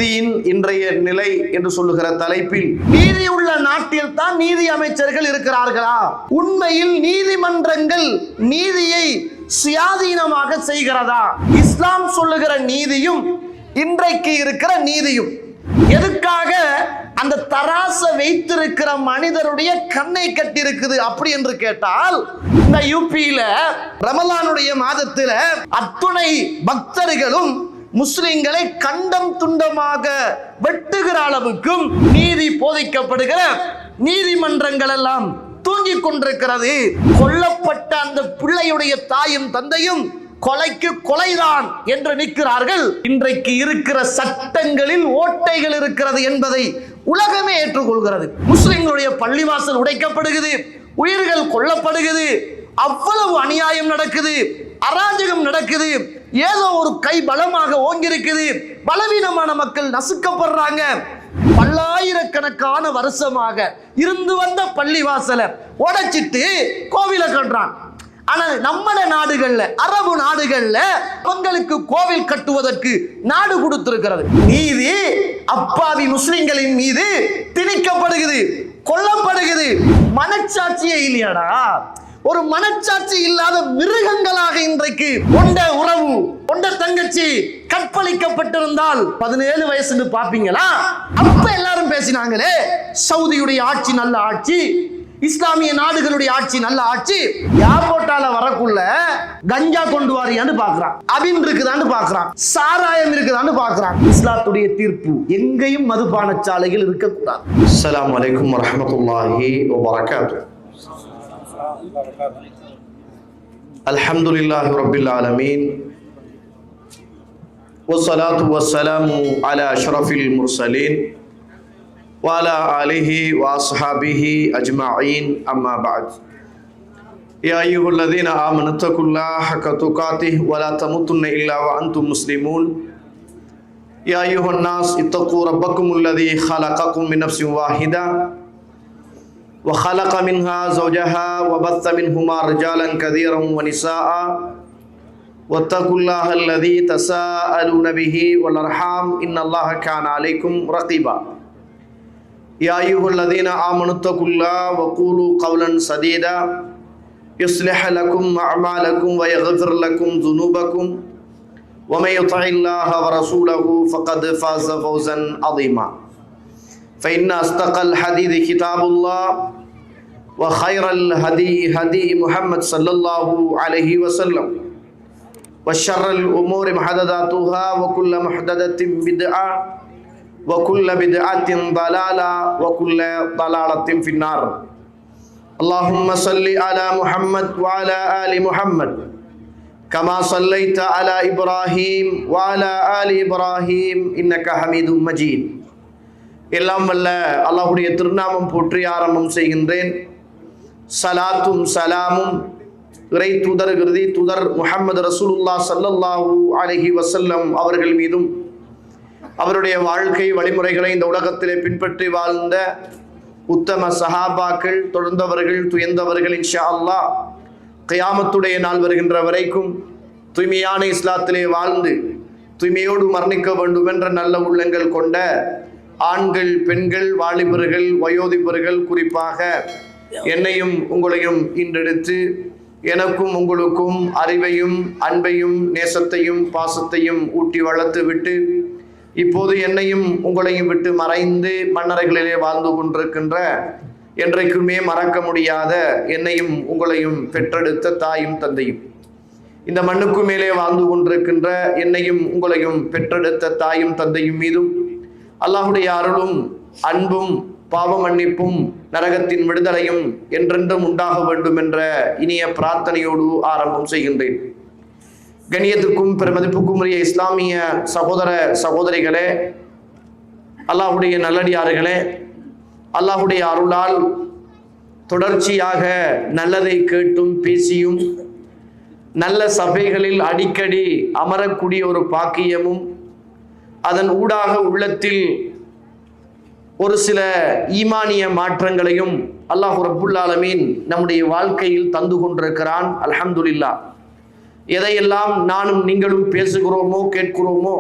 நீதியின் இன்றைய நிலை என்று சொல்லுகிற தலைப்பில், நீதி உள்ள நாட்டில் தான் நீதி அமைச்சர்கள் இருக்கிறார்களா? உண்மையில் நீதிமன்றங்கள் நீதியை சுயாதீனமாக செய்கிறதா? இஸ்லாம் சொல்லுகிற நீதியும் இன்றைக்கு இருக்கிற நீதியும் எதுக்காக அந்த தராச வைத்திருக்கிற மனிதருடைய கண்ணை கட்டி இருக்குது அப்படி என்று கேட்டால், இந்த யூபியில ரமலானுடைய மாதத்துல அத்துணை பக்தர்களும் முஸ்லிம்களை கண்டம் துண்டமாக வெட்டுகிற அளவுக்கும் நீதி போதிக்கப்படுகிற நீதிமன்றங்கள் எல்லாம் தூங்கிக் கொண்டிருக்கிறது. கொல்லப்பட்ட அந்த பிள்ளையுடைய தாயும் தந்தையும் கொலைக்கு கொலைதான் என்று நிற்கிறார்கள். இன்றைக்கு இருக்கிற சட்டங்களில் ஓட்டைகள் இருக்கிறது என்பதை உலகமே ஏற்றுக்கொள்கிறது. முஸ்லிம்களுடைய பள்ளிவாசல் உடைக்கப்படுகிறது, உயிர்கள் கொல்லப்படுகிறது, அவ்வளவு அநியாயம் நடக்குது, அராஜகம் நடக்குது. ஏதோ ஒரு கை பலமாக ஓங்கிருக்குது, பலவீனமான மக்கள் நசுக்கப்படுறாங்க. பல்லாயிரக்கணக்கான வருஷமாக இருந்து வந்த பள்ளிவாசலை உடைச்சிட்டு கோவிலை கட்டுறான். ஆனா நம்ம நாடுகள்ல, அரபு நாடுகள்ல அவங்களுக்கு கோவில் கட்டுவதற்கு நாடு கொடுத்திருக்கிறது. நீதி அப்பாவி முஸ்லிம்களின் மீது திணிக்கப்படுகிறது, கொல்லப்படுகிறது. மனச்சாட்சியே இல்லையாடா? ஒரு மனச்சாட்சி இல்லாத மிருகங்களாக இன்றைக்கு கொண்ட உறவு, கொண்ட தங்கச்சி கற்பழிக்கப்பட்டிருந்தால் 17 வயசுன்னு பாப்பீங்களா? அப்ப எல்லாரும் பேசினாங்களே, சவுதியுடைய ஆட்சி நல்ல ஆட்சி, இஸ்லாமிய நாடுகளுடைய ஆட்சி நல்ல ஆட்சி. ஏர்போர்ட்டால வரக்குள்ள கஞ்சா கொண்டு வாரியான்னு பாக்குறான், அபின் இருக்குதான்னு பாக்குறான், சாராயம் இருக்குதான்னு பாக்குறான். இஸ்லாத்துடைய தீர்ப்பு எங்கேயும் மதுபான சாலைகள் இருக்கக்கூடாது. அஸ்ஸலாமு அலைக்கும் வரஹ்மத்துல்லாஹி வபரகாத்துஹு. அல்ஹம்துலில்லாஹி ரப்பில் ஆலமீன் வஸ்ஸலாத்து வஸ்ஸலாமு அலா அஷ்ரஃபில் முர்ஸலீன் وعلى آله وأصحابه أجمعين أما بعد يا أيها الذين آمنوا اتقوا الله حق تقاته ولا تموتن إلا وأنتم مسلمون يا أيها الناس اتقوا ربكم الذي خلقكم من نفس واحدة وخلق منها زوجها وبث منهما رجالا كثيرا ونساء واتقوا الله الذي تساءلون به والأرحام إن الله كان عليكم رقيبا يا أيها الذين آمنوا اتقوا الله وقولوا قولا سديدا يصلح لكم أعمالكم ويغفر لكم ذنوبكم ومن يطع الله ورسوله فقد فاز فوزا عظيما فإن أصدق الحديث كتاب الله وخير الهدي هدي محمد صلى الله عليه وسلم وشر الأمور محدثاتها وكل محدثة بدعة وكل بدعة ضلالة وكل ضلالة في النار اللهم صل على محمد وعلى آل محمد كما صليت على إبراهيم وعلى آل إبراهيم إنك حميد مجيد. எல்லாம் வல்ல அல்லாஹ்வுடைய திருநாமம் போற்றி ஆரம்பம் செய்கின்றேன். சலாத்தும் சலாமும் இறை தூதர் இறுதி தூதர் முஹம்மது ரசூலுல்லாஹ் ஸல்லல்லாஹு அலைஹி வஸல்லம் அவர்கள் மீதும், அவருடைய வாழ்க்கை வழிமுறைகளை இந்த உலகத்திலே பின்பற்றி வாழ்ந்த உத்தம சஹாபாக்கள், தொடர்ந்தவர்கள், துயர்ந்தவர்கள் இன்ஷா அல்லாஹ் கியாமத்துடைய நாள் வருகின்ற வரைக்கும் தூய்மையான இஸ்லாத்திலே வாழ்ந்து தூய்மையோடு மரணிக்க வேண்டும் என்ற நல்ல உள்ளங்கள் கொண்ட ஆண்கள், பெண்கள், வாலிபர்கள், வயோதிபர்கள், குறிப்பாக என்னையும் உங்களையும் இன்றெடுத்து எனக்கும் உங்களுக்கும் அறிவையும் அன்பையும் நேசத்தையும் பாசத்தையும் ஊட்டி வளர்த்து விட்டு இப்போது என்னையும் உங்களையும் விட்டு மறைந்து மண்ணறைகளிலே வாழ்ந்து கொண்டிருக்கின்ற, என்றைக்குமே மறக்க முடியாத என்னையும் உங்களையும் பெற்றெடுத்த தாயும் தந்தையும், இந்த மண்ணுக்கு மேலே வாழ்ந்து கொண்டிருக்கின்ற என்னையும் உங்களையும் பெற்றெடுத்த தாயும் தந்தையும் மீதும் அல்லாஹ்வுடைய அருளும் அன்பும் பாவ மன்னிப்பும் நரகத்தின் விடுதலையும் என்றென்றும் உண்டாக வேண்டும் என்ற இனிய பிரார்த்தனையோடு ஆரம்பம் செய்கின்றேன். கண்ணியத்துக்கும் பெருமதிப்புக்கும் உரிய இஸ்லாமிய சகோதர சகோதரிகளே, அல்லாஹ்வுடைய நல்லடியார்களே, அல்லாஹ்வுடைய அருளால் தொடர்ச்சியாக நல்லதை கேட்டும் பேசியும் நல்ல சபைகளில் அடிக்கடி அமரக்கூடிய ஒரு பாக்கியமும், அதன் ஊடாக உள்ளத்தில் ஒரு சில ஈமானிய மாற்றங்களையும் அல்லாஹ் ரப்புல் ஆலமீன் நம்முடைய வாழ்க்கையில் தந்து கொண்டிருக்கிறான். அல்ஹம்துலில்லாஹ். எதையெல்லாம் நானும் நீங்களும் பேசுகிறோமோ கேட்கிறோமோ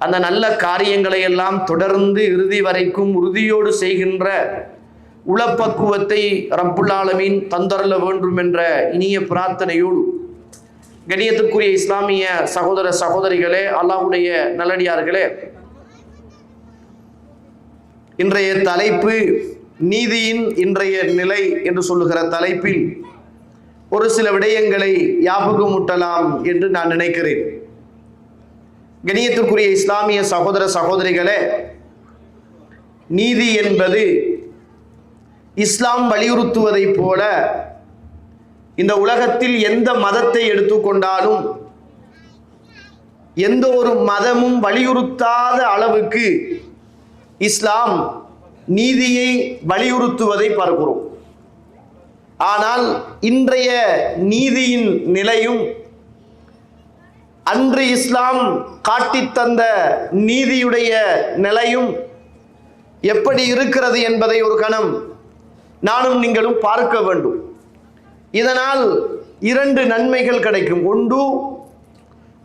அந்த நல்ல காரியங்களை எல்லாம் தொடர்ந்து இறுதி வரைக்கும் உறுதியோடு செய்கின்ற உளப்பக்குவத்தை ரப்புல் ஆலமீன் தந்தரல வேண்டும் என்ற இனிய பிரார்த்தனையோடு, கண்ணியத்துக்குரிய இஸ்லாமிய சகோதர சகோதரிகளே, அல்லாஹ்வுடைய நல்லடியார்களே, இன்றைய தலைப்பு நீதியின் இன்றைய நிலை என்று சொல்லுகிற தலைப்பில் ஒரு சில விடயங்களை ஞாபகமூட்டலாம் என்று நான் நினைக்கிறேன். கண்ணியத்துக்குரிய இஸ்லாமிய சகோதர சகோதரிகளே, நீதி என்பது இஸ்லாம் வலியுறுத்துவதைப் போல இந்த உலகத்தில் எந்த மதத்தை எடுத்துக்கொண்டாலும் எந்த ஒரு மதமும் வலியுறுத்தாத அளவுக்கு இஸ்லாம் நீதியை வலியுறுத்துவதை பார்க்கிறோம். ஆனால் இன்றைய நீதியின் நிலையும் அன்று இஸ்லாம் காட்டித்தந்த நீதியுடைய நிலையும் எப்படி இருக்கிறது என்பதை ஒரு கணம் நானும் நீங்களும் பார்க்க வேண்டும். இதனால் இரண்டு நன்மைகள் கிடைக்கும். ஒன்று,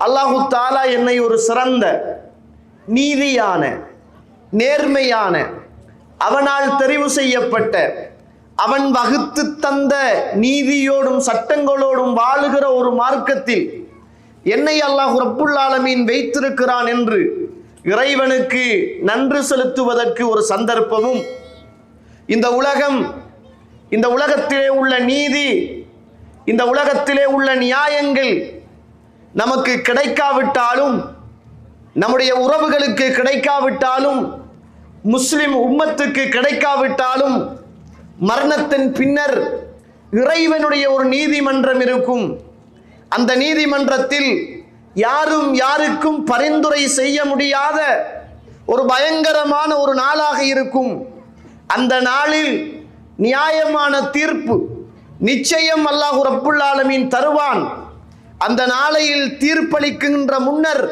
அல்லாஹு தாலா என்னை ஒரு சிறந்த நீதியான நேர்மையான அவனால் தெரிவு செய்யப்பட்ட அவன் வகுத்து தந்த நீதியோடும் சட்டங்களோடும் வாழுகிற ஒரு மார்க்கத்தில் என்னை அல்லாஹ் ரப்புல் ஆலமீன் வைத்திருக்கிறான் என்று இறைவனுக்கு நன்றி செலுத்துவதற்கு ஒரு சந்தர்ப்பமும், இந்த உலகத்திலே உள்ள நீதி, இந்த உலகத்திலே உள்ள நியாயங்கள் நமக்கு கிடைக்காவிட்டாலும், நம்முடைய உறவுகளுக்கு கிடைக்காவிட்டாலும், முஸ்லிம் உம்மத்துக்கு கிடைக்காவிட்டாலும், மரணத்தின் பின்னர் இறைவனுடைய ஒரு நீதிமன்றம் இருக்கும். அந்த நீதிமன்றத்தில் யாரும் யாருக்கும் பரிந்துரை செய்ய முடியாத ஒரு பயங்கரமான ஒரு நாளாக இருக்கும். அந்த நாளில் நியாயமான தீர்ப்பு நிச்சயம் அல்லாஹ் ரப்புல் ஆலமீன் தருவான். அந்த நாளையில் தீர்ப்பளிக்கின்ற முன்னர்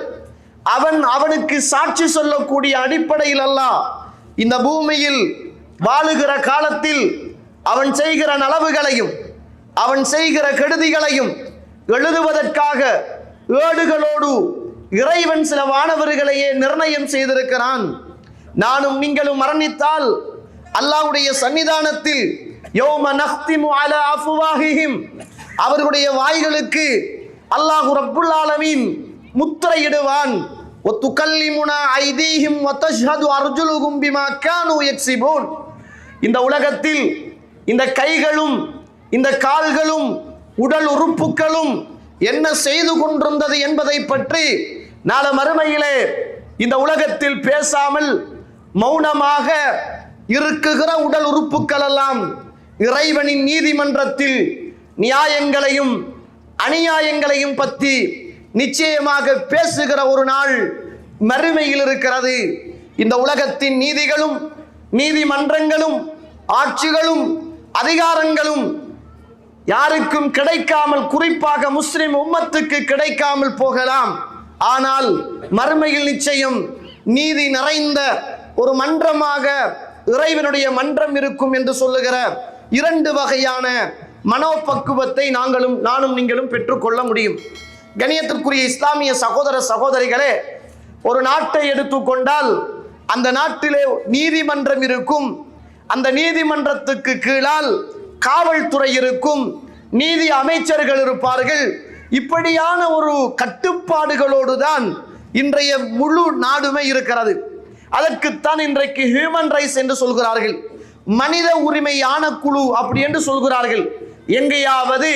அவனுக்கு சாட்சி சொல்லக்கூடிய அடிப்படையில் அல்லாஹ் இந்த பூமியில் வாழுகிற காலத்தில் அவன் செய்கிற நலவுகளையும் அவன் செய்கிற கெடுதிகளையும் எழுதுவதற்காக ஏடுகளோடு இறைவன் சில வானவர்களையே நிர்ணயம் செய்திருக்கிறான். நானும் நீங்களும் மரணித்தால் அல்லாஹ்வுடைய சன்னிதானத்தில் யௌம நக்திமு அலா அஃப்வாஹிஹிம், அவர்களுடைய வாய்களுக்கு அல்லாஹ் ரப்புல் ஆலமீன் முத்திரையிடுவான். வத்துகல்லிமுனா ஐதீஹிம் வதஷ்ஹது அர்ஜுலுஹும் பிமா கானூ யக்ஸிபூன். இந்த உலகத்தில் இந்த கைகளும் இந்த கால்களும் உடல் உறுப்புகளும் என்ன செய்து கொண்டிருந்தது என்பதை பற்றி நாளை மறுமையிலே இந்த உலகத்தில் பேசாமல் மௌனமாக இருக்குகிற உடல் உறுப்புகள் எல்லாம் இறைவனின் நீதிமன்றத்தில் நியாயங்களையும் அநியாயங்களையும் பற்றி நிச்சயமாக பேசுகிற ஒரு நாள் மறுமையில் இருக்கிறது. இந்த உலகத்தின் நீதிகளும் நீதிமன்றங்களும் ஆட்சிகளும் அதிகாரங்களும் யாருக்கும் கிடைக்காமல், குறிப்பாக முஸ்லிம் உம்மத்துக்கு கிடைக்காமல் போகலாம். ஆனால் மறுமையில் நிச்சயம் நீதி நிறைந்த ஒரு மன்றமாக இறைவனுடைய மன்றம் இருக்கும் என்று சொல்லுகிற இரண்டு வகையான மனோபக்குவத்தை நானும் நீங்களும் பெற்றுக்கொள்ள முடியும். கண்ணியத்திற்குரிய இஸ்லாமிய சகோதர சகோதரிகளே, ஒரு நாட்டை எடுத்துக்கொண்டால் அந்த நாட்டிலே நீதிமன்றம் இருக்கும். அந்த நீதிமன்றத்துக்கு கீழால் காவல்துறை இருக்கும், நீதி அமைச்சர்கள் இருப்பார்கள். இப்படியான ஒரு கட்டுப்பாடுகளோடு தான் இன்றைய முழு நாடுமே இருக்கிறது. அதற்குத்தான் இன்றைக்கு ஹியூமன் ரைட்ஸ் என்று சொல்கிறார்கள், மனித உரிமை ஆணைக்குழு அப்படி என்று சொல்கிறார்கள். எங்கேயாவது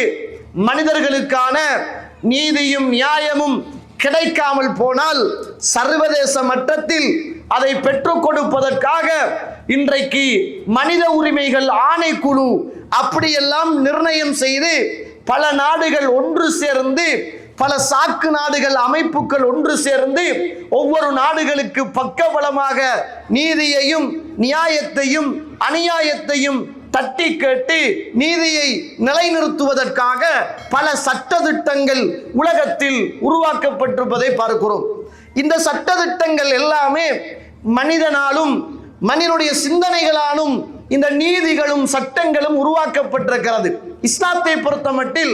மனிதர்களுக்கான நீதியும் நியாயமும் கிடைக்காமல் போனால் சர்வதேச மட்டத்தில் அதை பெற்றுக் கொடுப்பதற்காக இன்றைக்கு மனித உரிமைகள் ஆணைக்குழு அப்படியெல்லாம் நிர்ணயம் செய்து பல நாடுகள் ஒன்று சேர்ந்து, பல சாக்கு நாடுகள் அமைப்புகள் ஒன்று சேர்ந்து ஒவ்வொரு நாடுகளுக்கு பக்கபலமாக நீதியையும் நியாயத்தையும் அநியாயத்தையும் தட்டி கேட்டு நீதியை நிலைநிறுத்துவதற்காக பல சட்டதிட்டங்கள் உலகத்தில் உருவாக்கப்பட்டிருப்பதை பார்க்கிறோம். இந்த சட்டதிட்டங்கள் எல்லாமே மனிதனாலும் மனிதனுடைய சிந்தனைகளாலும் இந்த நீதிகளும் சட்டங்களும் உருவாக்கப்பட்டிருக்கிறது. இஸ்லாத்தை பொறுத்தமட்டில்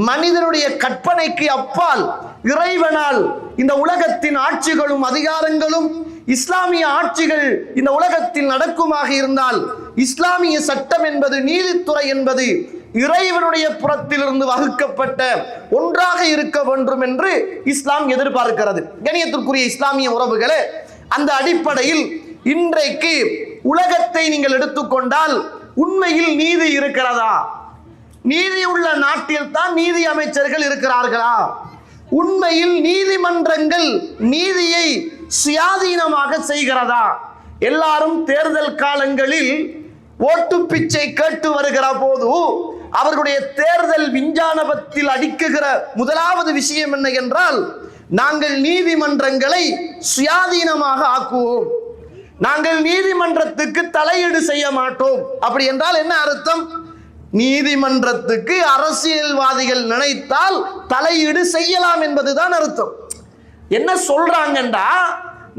மனிதனுடைய கற்பனைக்கு அப்பால் இறைவனால் இந்த உலகத்தின் ஆட்சிகளும் அதிகாரங்களும் இஸ்லாமிய ஆட்சிகள் இந்த உலகத்தில் நடக்குமாக இருந்தால் இஸ்லாமிய சட்டம் என்பது, நீதித்துறை என்பது இறைவனுடைய புறத்திலிருந்து வகுக்கப்பட்ட ஒன்றாக இருக்க வேண்டும் என்று இஸ்லாம் எதிர்பார்க்கிறது. கண்ணியத்திற்குரிய இஸ்லாமிய உறவுகளே, அந்த அடிப்படையில் இன்றைக்கு உலகத்தை நீங்கள் எடுத்துக்கொண்டால் உண்மையில் நீதி இருக்கிறதா? நீதி உள்ள நாட்டில் தான் நீதி அமைச்சர்கள் இருக்கிறார்களா? உண்மையில் நீதிமன்றங்கள் நீதியை சுயாதீனமாக செய்கிறதா? எல்லாரும் தேர்தல் காலங்களில் ஓட்டு பிச்சை கேட்டு வருகிற போது அவர்களுடைய தேர்தல் விஞ்ஞானத்தில் அடிக்குகிற முதலாவது விஷயம் என்ன என்றால், நாங்கள் நீதிமன்றங்களை சுயாதீனமாக ஆக்குவோம், நாங்கள் நீதிமன்றத்துக்கு தலையீடு செய்ய மாட்டோம். அப்படி என்றால் என்ன அர்த்தம்? நீதிமன்றத்துக்கு அரசியல்வாதிகள் நினைத்தால் தலையீடு செய்யலாம் என்பதுதான் அர்த்தம். என்ன சொல்றாங்கண்டா,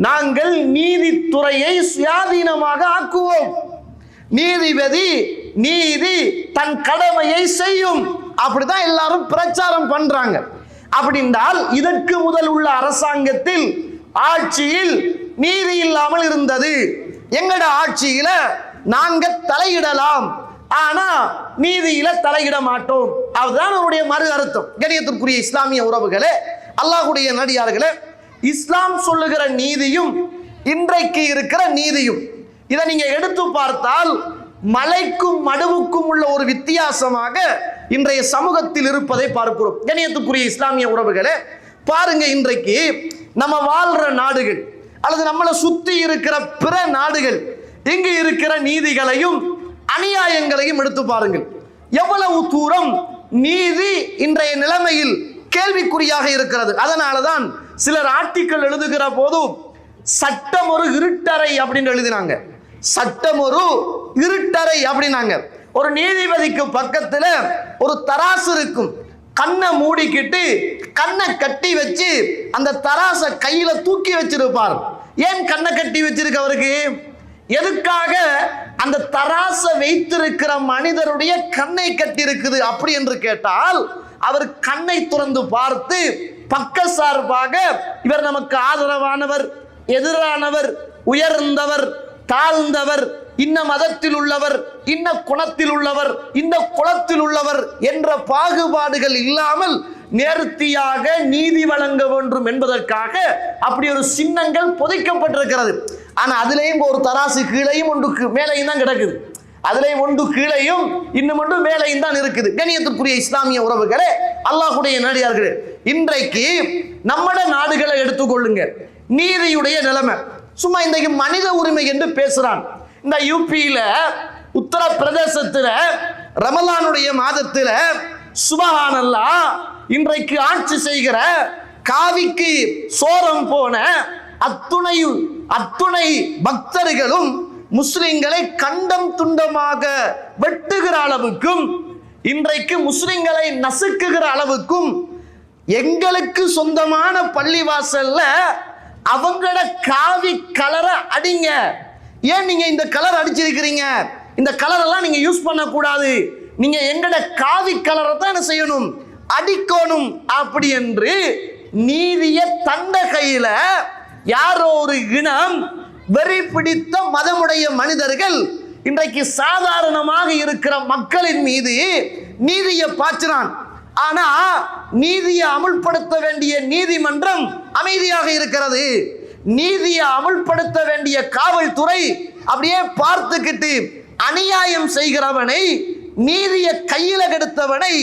நாங்கள் நீதித்துறையை சுயாதீனமாக ஆக்குவோம், நீதிபதி நீதி தன் கடமையை செய்யும், அப்படிதான் எல்லாரும் பிரச்சாரம் பண்றாங்க. அப்படின்றால் இதற்கு முதல் உள்ள அரசாங்கத்தில் ஆட்சியில் நீதி இல்லாமல் இருந்தது. எங்கட ஆட்சியில நாங்க தலையிடலாம், ஆனா நீதியில தலையிட மாட்டோம். அதுதான் அவருடைய மறு அர்த்தம். கண்ணியத்திற்குரிய இஸ்லாமிய உறவுகளே, அல்லாஹ்வுடைய நடிகார்களே, இஸ்லாம் சொல்லுகிற நீதியும் இன்றைக்கு இருக்கிற நீதியும் இதை நீங்க எடுத்து பார்த்தால் மலைக்கும் மடுவுக்கும் உள்ள ஒரு வித்தியாசமாக இன்றைய சமூகத்தில் இருப்பதை பார்க்கிறோம். கண்ணியத்துக்குரிய இஸ்லாமிய உறவுகளே, பாருங்க, இன்றைக்கு நம்ம வாழ்ற நாடுகள் அல்லது நம்மளை சுத்தி இருக்கிற பிற நாடுகள் இங்கு இருக்கிற நீதிகளையும் அநியாயங்களையும் எடுத்து பாருங்கள். எவ்வளவு தூரம் நீதி இன்றைய நிலைமையில் கேள்விக்குறியாக இருக்கிறது. அதனாலதான் சிலர் ஆர்டிக்கல் எழுதுகிற போது சட்டம் ஒரு இருட்டறை அப்படின்னு எழுதினாங்க. சட்டம் ஒரு இருட்டறை அப்படின்னாங்க. ஒரு நீதிபதிக்கு பக்கத்துல ஒரு தராசு இருக்கும், கண்ணை மூடிக்கிட்டு கண்ணை கட்டி வச்சு அந்த தராச கையில தூக்கி வச்சிருப்பார். ஏன் கண்ணை கட்டி வச்சிருக்க அவருக்கு? எதுக்காக? அந்த தராச வைத்திருக்கிற மனிதருடைய கண்ணை கட்டி இருக்குது. அப்படி என்று கேட்டால் அவர் கண்ணை துறந்து பார்த்து பக்க சார்பாக இவர் நமக்கு ஆதரவானவர், எதிரானவர், உயர்ந்தவர், தாழ்ந்தவர், இன்ன மதத்தில் உள்ளவர், இன்ன குணத்தில் உள்ளவர், இந்த குலத்தில் உள்ளவர் என்ற பாகுபாடுகள் இல்லாமல் நேர்த்தியாக நீதி வழங்க வேண்டும் என்பதற்காக அப்படி ஒரு சின்னங்கள் புதைக்கப்பட்டிருக்கிறது. ஆனா அதுலேயும் ஒரு தராசு கீழையும் ஒன்று மேலையும் தான் கிடக்குது. அதுலேயும் ஒன்று கீழையும் இன்னும் ஒன்று மேலையும் தான் இருக்குது. கண்ணியத்திற்குரிய இஸ்லாமிய உறவுகளே, அல்லாஹ்வுடைய நடிகார்களே, இன்றைக்கு நம்மட நாடுகளை எடுத்துக்கொள்ளுங்க, நீதியுடைய நிலைமை. சும்மா இன்றைக்கு மனித உரிமை என்று பேசுறான். இந்த யூபியில உத்தரப்பிரதேசத்துல ரமலானுடைய மாதத்துல சுபஹானல்லாஹ் இன்றைக்கு ஆட்சி செய்கிற காவிக்கு சோரம் போன அத்துணை பக்தர்களும் முஸ்லிம்களை கண்டம் துண்டமாக வெட்டுகிற அளவுக்கும், இன்றைக்கு முஸ்லிம்களை நசுக்குகிற அளவுக்கும், எங்களுக்கு சொந்தமான பள்ளிவாசல்ல அவங்களோட காவி கலரை அடிங்க. ஏன் நீங்க இந்த கலர் அடிச்சிருக்கிறீங்க? இந்த கலர் எல்லாம் நீங்க யூஸ் பண்ணக்கூடாது, நீங்க எங்கட காவி கலரை தான் என்ன செய்யணும்? அடிக்கணும். அப்படி என்று நீதிய தண்ட கையில யாரோ ஒரு இனம் வெறி பிடித்த மதமுடைய மனிதர்கள் இன்றைக்கு சாதாரணமாக இருக்கிற மக்களின் மீது நீதியை பாய்ச்சினான். ஆனா நீதியை அமுல்படுத்த வேண்டிய நீதிமன்றம் அமைதியாக இருக்கிறது. நீதியை அமுல்படுத்த வேண்டிய காவல்துறை அப்படியே பார்த்துக்கிட்டு அநியாயம் செய்கிறவனை, நீதியை கையில கெடுத்தவனை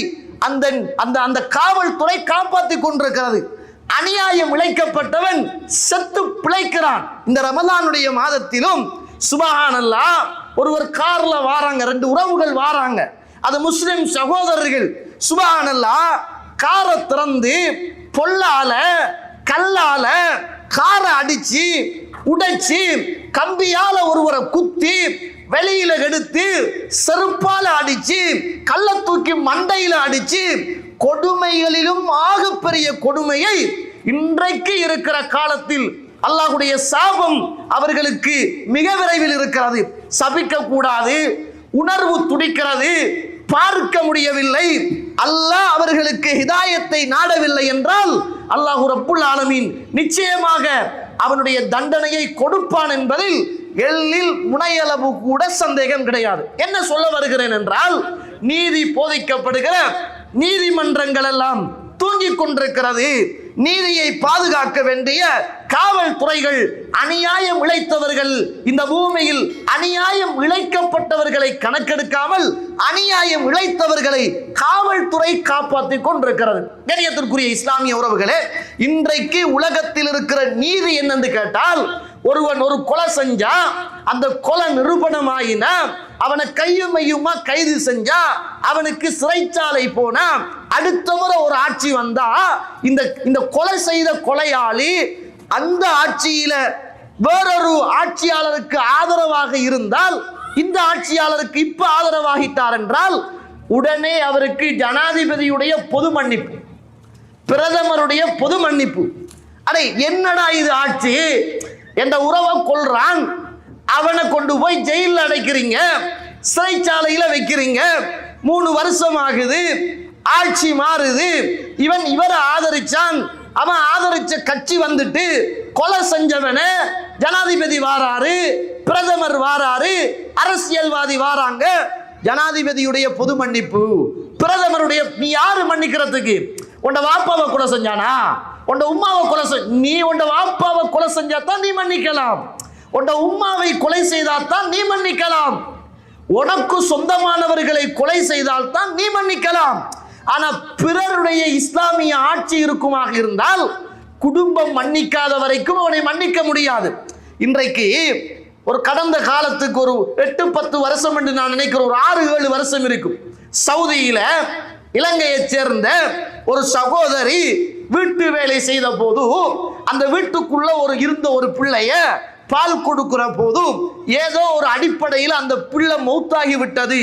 அந்த அந்த அந்த காவல்துறை காப்பாற்றி கொண்டிருக்கிறது. அநியாயம் இழைக்கப்பட்டவன் செத்து பிழைக்கிறான். இந்த ரமலானுடைய மாதத்திலும் சுபஹானல்லாஹ் ஒருவர் கார்ல வாராங்க, ரெண்டு உறவுகள் வாராங்க, அது முஸ்லிம் சகோதரர்கள். சுபஹானல்லாஹ் காரை திறந்து பொல்லால கல்லால காரை அடிச்சு உடைச்சு கம்பியால ஒருவரை குத்தி வெளியில எடுத்து செருப்பால அடிச்சு கல்ல தூக்கி மண்டையில அடிச்சு கொடுமைகளிலும் ஆகப்பெரிய கொடுமையை இன்றைக்கு இருக்கிற காலத்தில் அல்லாஹ்வுடைய சாபம் அவர்களுக்கு மிக விரைவில் இருக்கிறது. சபிக்க கூடாது, உணர்வு துடிக்கிறது, பார்க்க முடியவில்லை, அல்லாஹ் அவர்களுக்கு ஹிதாயத்தை நாடவில்லை என்றால் அல்லாஹ் ரப்புல் ஆலமீன் நிச்சயமாக அவனுடைய தண்டனையை கொடுப்பான் என்பதில் எள்ளில் முனையளவு கூட சந்தேகம் கிடையாது. என்ன சொல்ல வருகிறேன் என்றால், நீதி போதிக்கப்படுகிற நீதிமன்றங்கள் எல்லாம் தூங்கிக் கொண்டிருக்கிறது. நீதியை பாதுகாக்க வேண்டிய காவல்துறைகள் அநியாயம் இழைத்தவர்கள், இந்த பூமியில் அநியாயம் இழைக்கப்பட்டவர்களை கணக்கெடுக்காமல் அநியாயம் இழைத்தவர்களை காவல்துறை காப்பாற்றிக் கொண்டிருக்கிறது. கண்ணியத்திற்குரிய இஸ்லாமிய உறவுகளே, இன்றைக்கு உலகத்தில் இருக்கிற நீதி என்னன்னு கேட்டால், ஒருவன் ஒரு கொலை செஞ்சா, அந்த கொலை நிரூபணமாயினா அவனை கையுமையுமா கைது செஞ்சா, அவனுக்கு சிறைச்சாலை போனா, அடுத்த முறை ஒரு ஆட்சி வந்தா இந்த கொலை செய்த கொலையாளி அந்த ஆட்சியில வேறொரு ஆட்சியாளருக்கு ஆதரவாக இருந்தால், இந்த ஆட்சியாளருக்கு இப்ப ஆதரவாகிட்டார் என்றால் உடனே அவருக்கு ஜனாதிபதியுடைய பொது மன்னிப்பு, பிரதமருடைய பொது மன்னிப்பு. அடே என்னடா இது ஆட்சி, என்ற உறவை கொள்றான், அவனை கொண்டு போய் ஜெயிலில் அடைக்கிறீங்க, சிறைச்சாலையில வைக்கிறீங்க, 3 வருஷம் ஆகுது, ஆட்சி மாறுது, இவரை ஆதரிச்சான், அவன் ஆதரிச்ச கட்சி வந்துட்டு கொலை செஞ்சவன ஜனாதிபதி வாராரு, பிரதமர் வாராரு, அரசியல்வாதி வாராங்க, ஜனாதிபதியுடைய பொது மன்னிப்பு, பிரதமருடைய, நீ யாரு மன்னிக்கிறதுக்கு? உண்ட வாப்பாவை கொலை செஞ்சானா, உண்ட உம்மாவை கொலை நீ உண்ட வாப்பாவை கொலை செஞ்சாதான் நீ மன்னிக்கலாம், உண்ட உம்மாவை கொலை செய்தால்தான் நீ மன்னிக்கலாம், உனக்கு சொந்தமானவர்களை கொலை செய்தால் தான் நீ மன்னிக்கலாம். ஆனா பிறருடைய இஸ்லாமிய ஆட்சி இருக்குமாக இருந்தால் குடும்பம் மன்னிக்காத வரைக்கும் அவனை மன்னிக்க முடியாது. இன்றைக்கு ஒரு கடந்த காலத்துக்கு ஒரு 8-10 வருஷம் என்று நான் நினைக்கிறேன், ஒரு 6-7 வருஷம் இருக்கும், சவுதியில இலங்கையை சேர்ந்த ஒரு சகோதரி வீட்டு வேலை செய்த போது அந்த வீட்டுக்குள்ள இருந்த ஒரு பிள்ளைய பால் கொடுக்கிற போதும் ஏதோ ஒரு அடிப்படையில் அந்த பிள்ளை மௌத்தாகி விட்டது,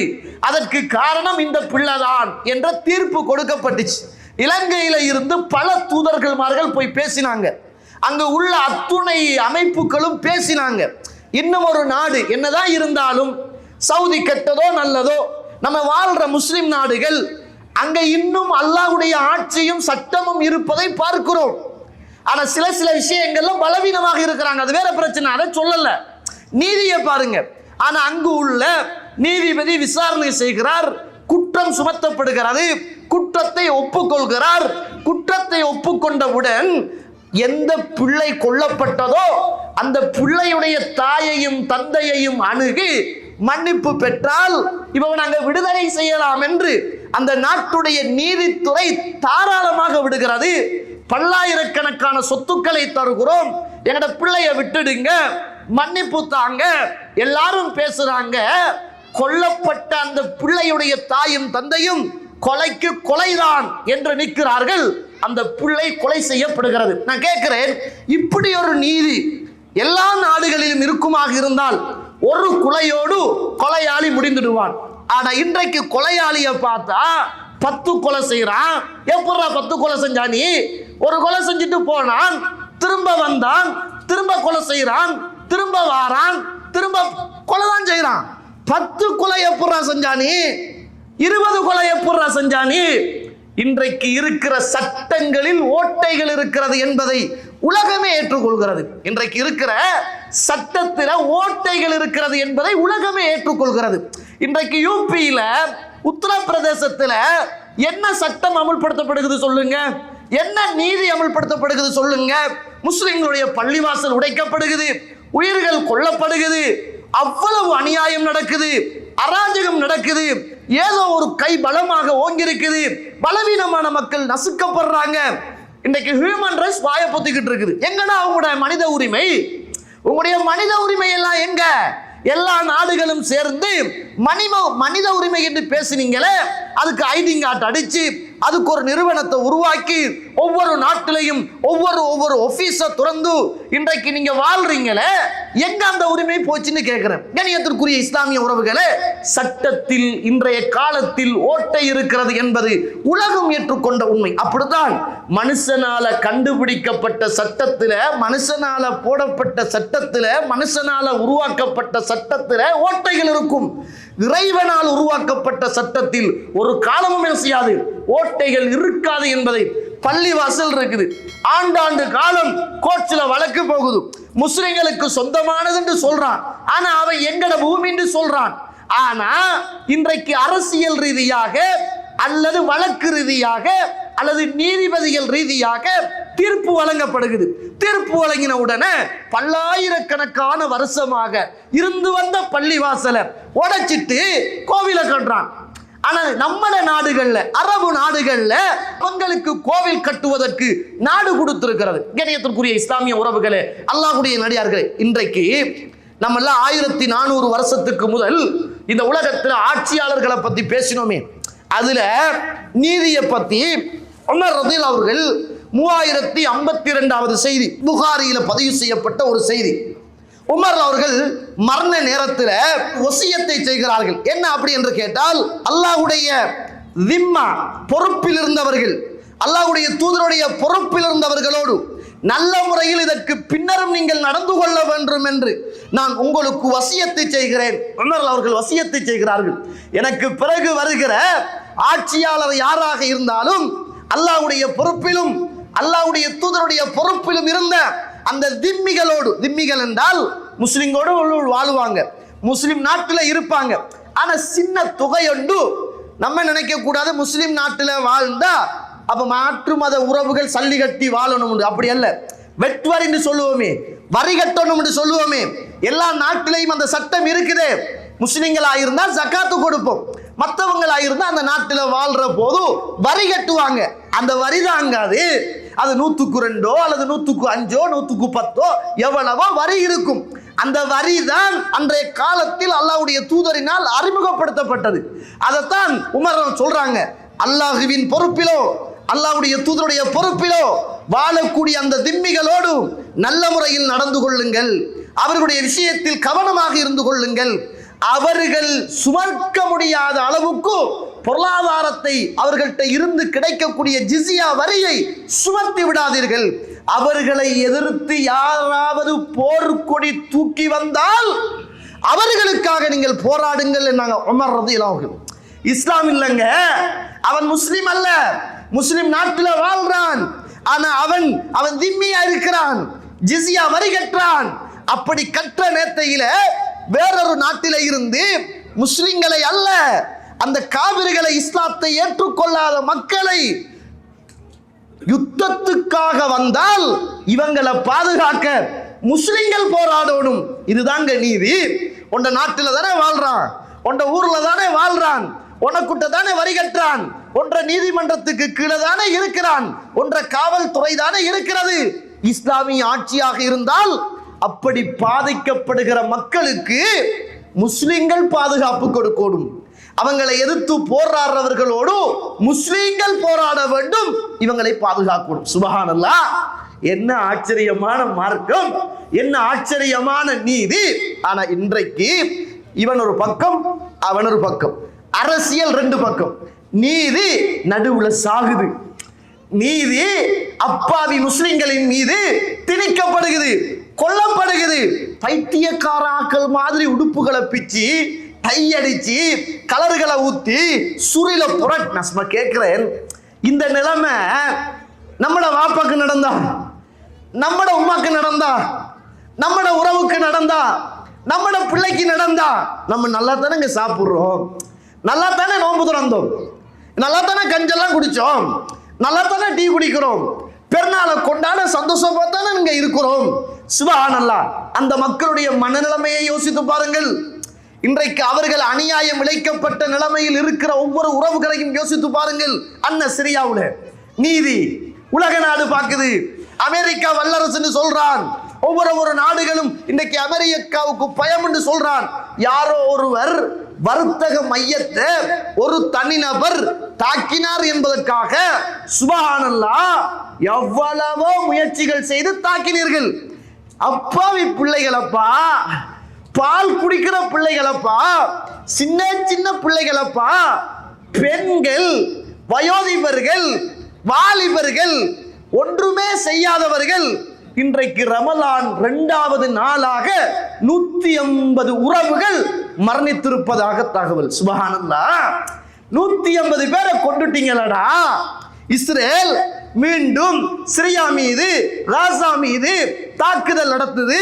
அதற்கு காரணம் இந்த பிள்ளைதான் என்ற தீர்ப்பு கொடுக்கப்பட்டுச்சு. இலங்கையில இருந்து பல தூதர்கள்மார்கள் போய் பேசினாங்க, அங்கு உள்ள அத்துணை அமைப்புகளும் பேசினாங்க. இன்னும் ஒரு நாடு என்னதான் இருந்தாலும், சவுதி கெட்டதோ நல்லதோ, நம்ம வாழ்ற முஸ்லிம் நாடுகள் அங்க இன்னும் அல்லாஹ்வுடைய ஆட்சியும் சட்டமும் இருப்பதை பார்க்கிறோம். ஆனா சில விஷயங்கள்ல பலவீனமாக இருக்கிறாங்க, அது வேற பிரச்சனை, அதை சொல்லல. நீதியை பாருங்க. ஆனா அங்கு உள்ள நீதிபதி விசாரணை செய்கிறார், குற்றம் சுமத்தப்படுகிறது, குற்றத்தை ஒப்புக்கொள்கிறார். குற்றத்தை ஒப்புக்கொண்டவுடன் எந்த பிள்ளை கொல்லப்பட்டதோ அந்த பிள்ளையுடைய தாயையும் தந்தையையும் அணுகி மன்னிப்பு பெற்றால் இவன் நாங்க விடுதலை செய்யலாம் என்று அந்த நாட்டுடைய நீதித்துறை தாராளமாக விடுகிறது. பல்லாயிரக்கணக்கான சொத்துக்களை தருகிறோம், எங்கட பிள்ளைய விட்டுடுங்க, மன்னிப்பு தாங்க, எல்லாரும் பேசுறாங்க. கொல்லப்பட்ட அந்த பிள்ளையுடைய தாயும் தந்தையும் கொலைக்கு கொலைதான் என்று நிற்கிறார்கள். அந்த பிள்ளை கொலை செய்யப்படுகிறது. நான் கேட்கிறேன், இப்படி ஒரு நீதி எல்லா நாடுகளிலும் இருக்குமாக இருந்தால் ஒரு கொலையோடு கொலையாளி முடிந்துடுவான். ஆனா இன்றைக்கு கொலையாளியை பார்த்தா 10 கொலை செய்யறான். எப்படா 10 கொலை செஞ்சா? நீ ஒரு கொலை செஞ்சுட்டு போனான், திரும்ப வந்தான், திரும்ப கொலை செய்யறான், திரும்ப வாரான், திரும்ப கொலை தான் செய்யறான். 10 கொலை எப்படா செஞ்சா? நீ 20 கொலை எப்படா செஞ்சா? நீ இன்றைக்கு இருக்கிற சட்டங்களில் ஓட்டைகள் இருக்கிறது என்பதை உலகமே ஏற்றுக்கொள்கிறது. இன்றைக்கு இருக்கிற சட்டத்தில் ஓட்டைகள் இருக்கிறது என்பதை உலகமே ஏற்றுக்கொள்கிறது. இன்றைக்கு யூபியில, உத்தரப்பிரதேசத்தில் என்ன சட்டம் அமல்படுத்தப்படுகிறது சொல்லுங்க? என்ன நீதி அமல்படுத்தப்படுகிறது சொல்லுங்க? முஸ்லிம்களுடைய பள்ளிவாசல் உடைக்கப்படுகிறது, உயிர்கள் கொல்லப்படுகிறது, அவ்வளவு அநியாயம் நடக்குது, அராஜகம் நடக்குது, ஏதோ ஒரு கை பலமாக ஓங்கி இருக்குது, பலவீனமான மக்கள் நசுக்கப்படுறாங்க. இன்றைக்கு ஹியூமன் ரைட்ஸ் வாயை பொத்திக்கிட்டு இருக்குது. எங்கடா உங்களுடைய மனித உரிமை? உங்களுடைய மனித உரிமை எல்லாம் எங்க? எல்லா நாடுகளும் சேர்ந்து மனித உரிமை என்று பேசினீங்களே, அதுக்கு ஐடி கார்டு அடிச்சு அதுக்கு ஒரு நிறுவனத்தை உருவாக்கி ஒவ்வொரு நாட்டிலையும் ஒவ்வொரு ஆபீஸை திறந்து இன்றைக்கு நீங்க வாழ்றீங்களே, எங்க அந்த உரிமை போச்சுன்னு கேட்கிறேன். கண்ணியத்திற்குரிய இஸ்லாமிய உறவுகளே, சட்டத்தில் இன்றைய காலத்தில் ஓட்டை இருக்கிறது என்பது உலகம் ஏற்றுக்கொண்ட உண்மை. அப்படித்தான் மனுஷனால கண்டுபிடிக்கப்பட்ட சட்டத்தில், மனுஷனால போடப்பட்ட சட்டத்தில், மனுஷனால உருவாக்கப்பட்ட சட்டத்தில் ஓட்டைகள் இருக்கும். இறைவனால் உருவாக்கப்பட்ட சட்டத்தில் ஒரு காலமும் என்ன செய்யாது, ஓட்டைகள் இருக்காது என்பதை பள்ளிவாசல் இருக்குது. ஆண்டாண்டு காலம் கோர்ட்ஸ்ல வழக்கு போகுது, முஸ்லிம்களுக்கு சொந்தமானது என்று சொல்றான், ஆனா அவன் எங்கட பூமி என்று சொல்றான். ஆனா இன்றைக்கு அரசியல் ரீதியாக அல்லது வழக்கு ரீதியாக அல்லது நீதிபதிகள் ரீதியாக தீர்ப்பு வழங்கப்படுகிறது. தீர்ப்பு வழங்கின உடனே பல்லாயிரக்கணக்கான வருஷமாக இருந்து வந்த பள்ளிவாசலை உடைச்சிட்டு கோவில கட்டுறான். ஆனா நம்ம நாடுகள்ல, அரபு நாடுகள்ல அவங்களுக்கு கோவில் கட்டுவதற்கு நாடு கொடுத்திருக்கிறது. கண்ணியத்திற்குரிய இஸ்லாமிய உறவுகளே, அல்லாஹ்வுடைய நடிகார்களே, இன்றைக்கு நம்ம எல்லாம் 1400 வருஷத்துக்கு முதல் இந்த உலகத்தில் ஆட்சியாளர்களை பத்தி பேசினோமே, அதுல நீதியை பத்தி உமர் ரலியல்லாஹு அவர்கள் 3052வது செய்தி, புகாரியில பதிவு செய்யப்பட்ட ஒரு செய்தி. உமர் அவர்கள் மரண நேரத்தில் வசியத்தை செய்கிறார்கள். என்ன அப்படி என்று கேட்டால், அல்லாஹ்வுடைய திம்மா பொறுப்பில் இருந்தவர்கள், அல்லாஹ்வுடைய தூதருடைய பொறுப்பில் இருந்தவர்களோடு நல்ல முறையில் இதற்கு பின்னரும் நீங்கள் நடந்து கொள்ள வேண்டும் என்று நான் உங்களுக்கு வசியத்தை செய்கிறேன். உமர் அவர்கள் வசியத்தை செய்கிறார்கள். எனக்கு பிறகு வருகிற ஆட்சியாளர் யாராக இருந்தாலும் அல்லாஹ்வுடைய பொறுப்பிலும் அல்லாஹ்வுடைய தூதருடைய பொறுப்பிலும் இருந்த அந்த திம்மிகளோடு, திம்மிகள் என்றால் முஸ்லிம்களோடு வாழுவாங்க, முஸ்லிம் நாட்டில் இருப்பாங்க. ஆனா சின்ன தொகையொண்டு நம்ம நினைக்க கூடாது, முஸ்லிம் நாட்டில் வாழ்ந்தா அப்ப மாற்று மத உறவுகள் சல்லி கட்டி வாழணும், அப்படி அல்ல. வெட்வரி என்று சொல்லுவோமே, வரி கட்டணும் என்று சொல்லுவோமே, எல்லா நாட்டிலையும் அந்த சட்டம் இருக்குது. முஸ்லிம்களாயிருந்தா ஜகாத்து கொடுப்போம், மற்றவங்களாயிருந்தா அந்த நாட்டில் வாழ்ற போது வரி கட்டுவாங்க. அந்த வரி தாங்காது, அது 100க்கு 2 அல்லது 100க்கு 5 100க்கு 10 எவ்வளவோ வரி இருக்கும். அந்த வரி தான் அன்றைய காலத்தில் அல்லாஹ்வுடைய தூதரினால் அறிமுகப்படுத்தப்பட்டது. அதைத்தான் உமர் சொல்றாங்க, அல்லாஹ்வின் பொறுப்பிலோ அல்லாஹ்வுடைய தூதருடைய பொறுப்பிலோ வாழக்கூடிய அந்த திம்மிகளோடு நல்ல முறையில் நடந்து கொள்ளுங்கள், அவர்களுடைய விஷயத்தில் கவனமாக இருந்து கொள்ளுங்கள். அவர்கள் சுமக்க முடியாத அளவுக்கு பொருளாதாரத்தை அவர்கள்ட்ட இருந்து கிடைக்கக்கூடிய ஜிஸியா வரியை சுமத்தி விடாதீர்கள். அவர்களை எதிர்த்து யாராவது போர்க்கொடி தூக்கி வந்தால் அவர்களுக்காக நீங்கள் போராடுங்கள் என்றாங்க உமர் ரலியல்லாஹு அன்ஹு. இஸ்லாம் இல்லைங்க, அவன் முஸ்லிம் அல்ல, முஸ்லிம் நாட்டில் வாழ்றான், ஆனா அவன் திம்மியா இருக்கிறான், ஜிஸியா வரி கட்டுறான். அப்படி கற்ற நேரத்தையில வேறொரு நாட்டில இருந்து முஸ்லிம்களை அல்ல, அந்த காவிர்களை, இஸ்லாத்தை ஏற்றுக்கொள்ளாத மக்களை யுத்தத்துக்காக வந்தால் இவங்களை பாதுகாக்க முஸ்லிம்கள் போராடணும். இதுதாங்க நீதி. உண்ட நாட்டில தானே வாழ்றான், உண்ட ஊர்ல தானே வாழ்றான், உனக்குட்ட தானே வரி கட்டுறான், ஒன்ற நீதிமன்றத்துக்கு கீழே தானே இருக்கிறான், ஒன்ற காவல்துறை தானே இருக்கிறது. இஸ்லாமிய ஆட்சியாக இருந்தால் அப்படி பாதிக்கப்படுகிற மக்களுக்கு முஸ்லிம்கள் பாதுகாப்பு கொடுக்கணும். அவங்களை எதிர்த்து போராடுறவர்களோடு முஸ்லிம்கள் போராட வேண்டும், இவங்களை பாதுகாக்கணும். சுப்ஹானல்லாஹ், என்ன ஆச்சரியமான மார்க்கம், என்ன ஆச்சரியமான நீதி. ஆனா இன்றைக்கு இவன் ஒரு பக்கம், அவன் ஒரு பக்கம், அரசியல் 2 பக்கம், நீதி நடுவுல சாகுது. நீதி அப்பாவி முஸ்லிம்களின் மீது திணிக்கப்படுகிறது, கொல்லப்படுகிறது. பைத்தியக்காராக்கள் மாதிரி உடுப்புகளை பிச்சு, டை அடிச்சு, கலர்களை ஊத்தி, சுரில புரட். நான் கேட்கிறேன், இந்த நிலைமை நம்மட வாப்பாக்கு நடந்தா, நம்மட உமாக்கு நடந்தா, நம்மட உறவுக்கு நடந்தா, நம்மட பிள்ளைக்கு நடந்தா, நம்ம நல்லா தானே சாப்பிடுறோம், நல்லா தானே நோன்பு திறந்தோம், நல்லா தானே கஞ்செல்லாம் குடிச்சோம், நல்லா தானே டீ குடிக்கிறோம், பெருநாளை கொண்டாட சந்தோஷமா தானே நீங்க இருக்கிறோம். சுப்ஹானல்லாஹ், அந்த மக்களுடைய மனநிலைமையை யோசித்து பாருங்கள். இன்றைக்கு அவர்கள் அநியாயம் இழைக்கப்பட்ட நிலைமையில் இருக்கிற ஒவ்வொரு உறவுகளையும் யோசித்து பாருங்கள். சிரியாவுல நீதி உலக நாடு பார்க்குது, அமெரிக்கா வல்லரசுன்னு சொல்றான், ஒவ்வொரு நாடுகளும் இன்றைக்கு அமெரிக்காவுக்கு பயம் என்று சொல்றான். யாரோ ஒருவர் வர்த்தக மையத்தை ஒரு தனிநபர் தாக்கினார் என்பதற்காக சுப்ஹானல்லாஹ் எவ்வளவோ முயற்சிகள் செய்து தாக்கினீர்கள். அப்பாவி பிள்ளைகளப்பா, பால் குடிக்கிற பிள்ளைகளப்பா, சின்ன சின்ன பிள்ளைகளப்பா, பெண்கள், வயோதிபர்கள், வாலிபர்கள், ஒன்றுமே செய்யாதவர்கள். இன்றைக்கு ரமலான் 2வது நாளாக 150 உறவுகள் மரணித்திருப்பதாக தகவல். சுப்ஹானல்லாஹ். 150 பேரை கொண்டுட்டீங்களடா. இஸ்ரேல் மீண்டும் சிரியா மீது, காசா மீது தாக்குதல் நடத்துது.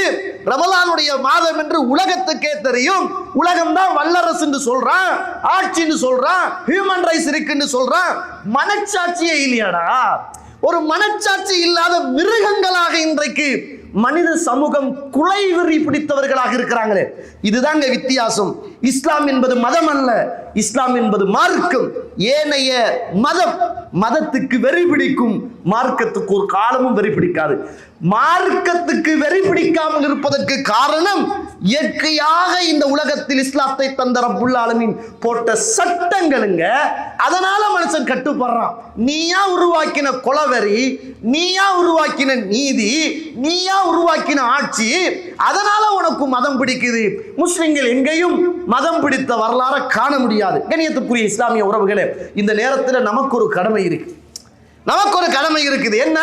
ரமலானுடைய மாதம் என்று உலகத்துக்கே தெரியும். உலகம் தான் வல்லரசு என்று சொல்றான், ஆட்சின்னு சொல்றான், ஹியூமன் ரைட்ஸ் இருக்குன்னு சொல்றான். மனச்சாட்சியே இல்லையாடா? ஒரு மனச்சாட்சி இல்லாத மிருகங்களாக இன்றைக்கு மனித சமூகம் குலைவெறி பிடித்தவர்களாக இருக்கிறாங்களே. இதுதாங்க வித்தியாசம். இஸ்லாம் என்பது மதம் அல்ல, இஸ்லாம் என்பது மார்க்கம். ஏனைய மதத்துக்கு வெறி பிடிக்கும், மார்க்கத்துக்கு ஒரு காலமும் வெறி பிடிக்காது. மார்க்கத்துக்கு வெறி பிடிக்காமல் இருப்பதற்கு காரணம் இயற்கையாக இந்த உலகத்தில் இஸ்லாத்தை தந்த ரப்புல் ஆலமீன் போட்ட சட்டங்களுங்க. அதனால மனுஷன் கட்டுப்படுறான். நீயா உருவாக்கின கொலவெறி, நீயா உருவாக்கின நீதி, நீயா உருவாக்கின ஆட்சி, அதனால உனக்கு மதம் பிடிக்குது. முஸ்லிம்கள் எங்கேயும் மதம் பிடித்த வரலாறு காண முடியாது. கண்ணியத்துக்குரிய இஸ்லாமிய உறவுகளே, இந்த நேரத்தில் நமக்கு ஒரு கடமை இருக்கு. நமக்கு ஒரு கடமை இருக்குது. என்ன?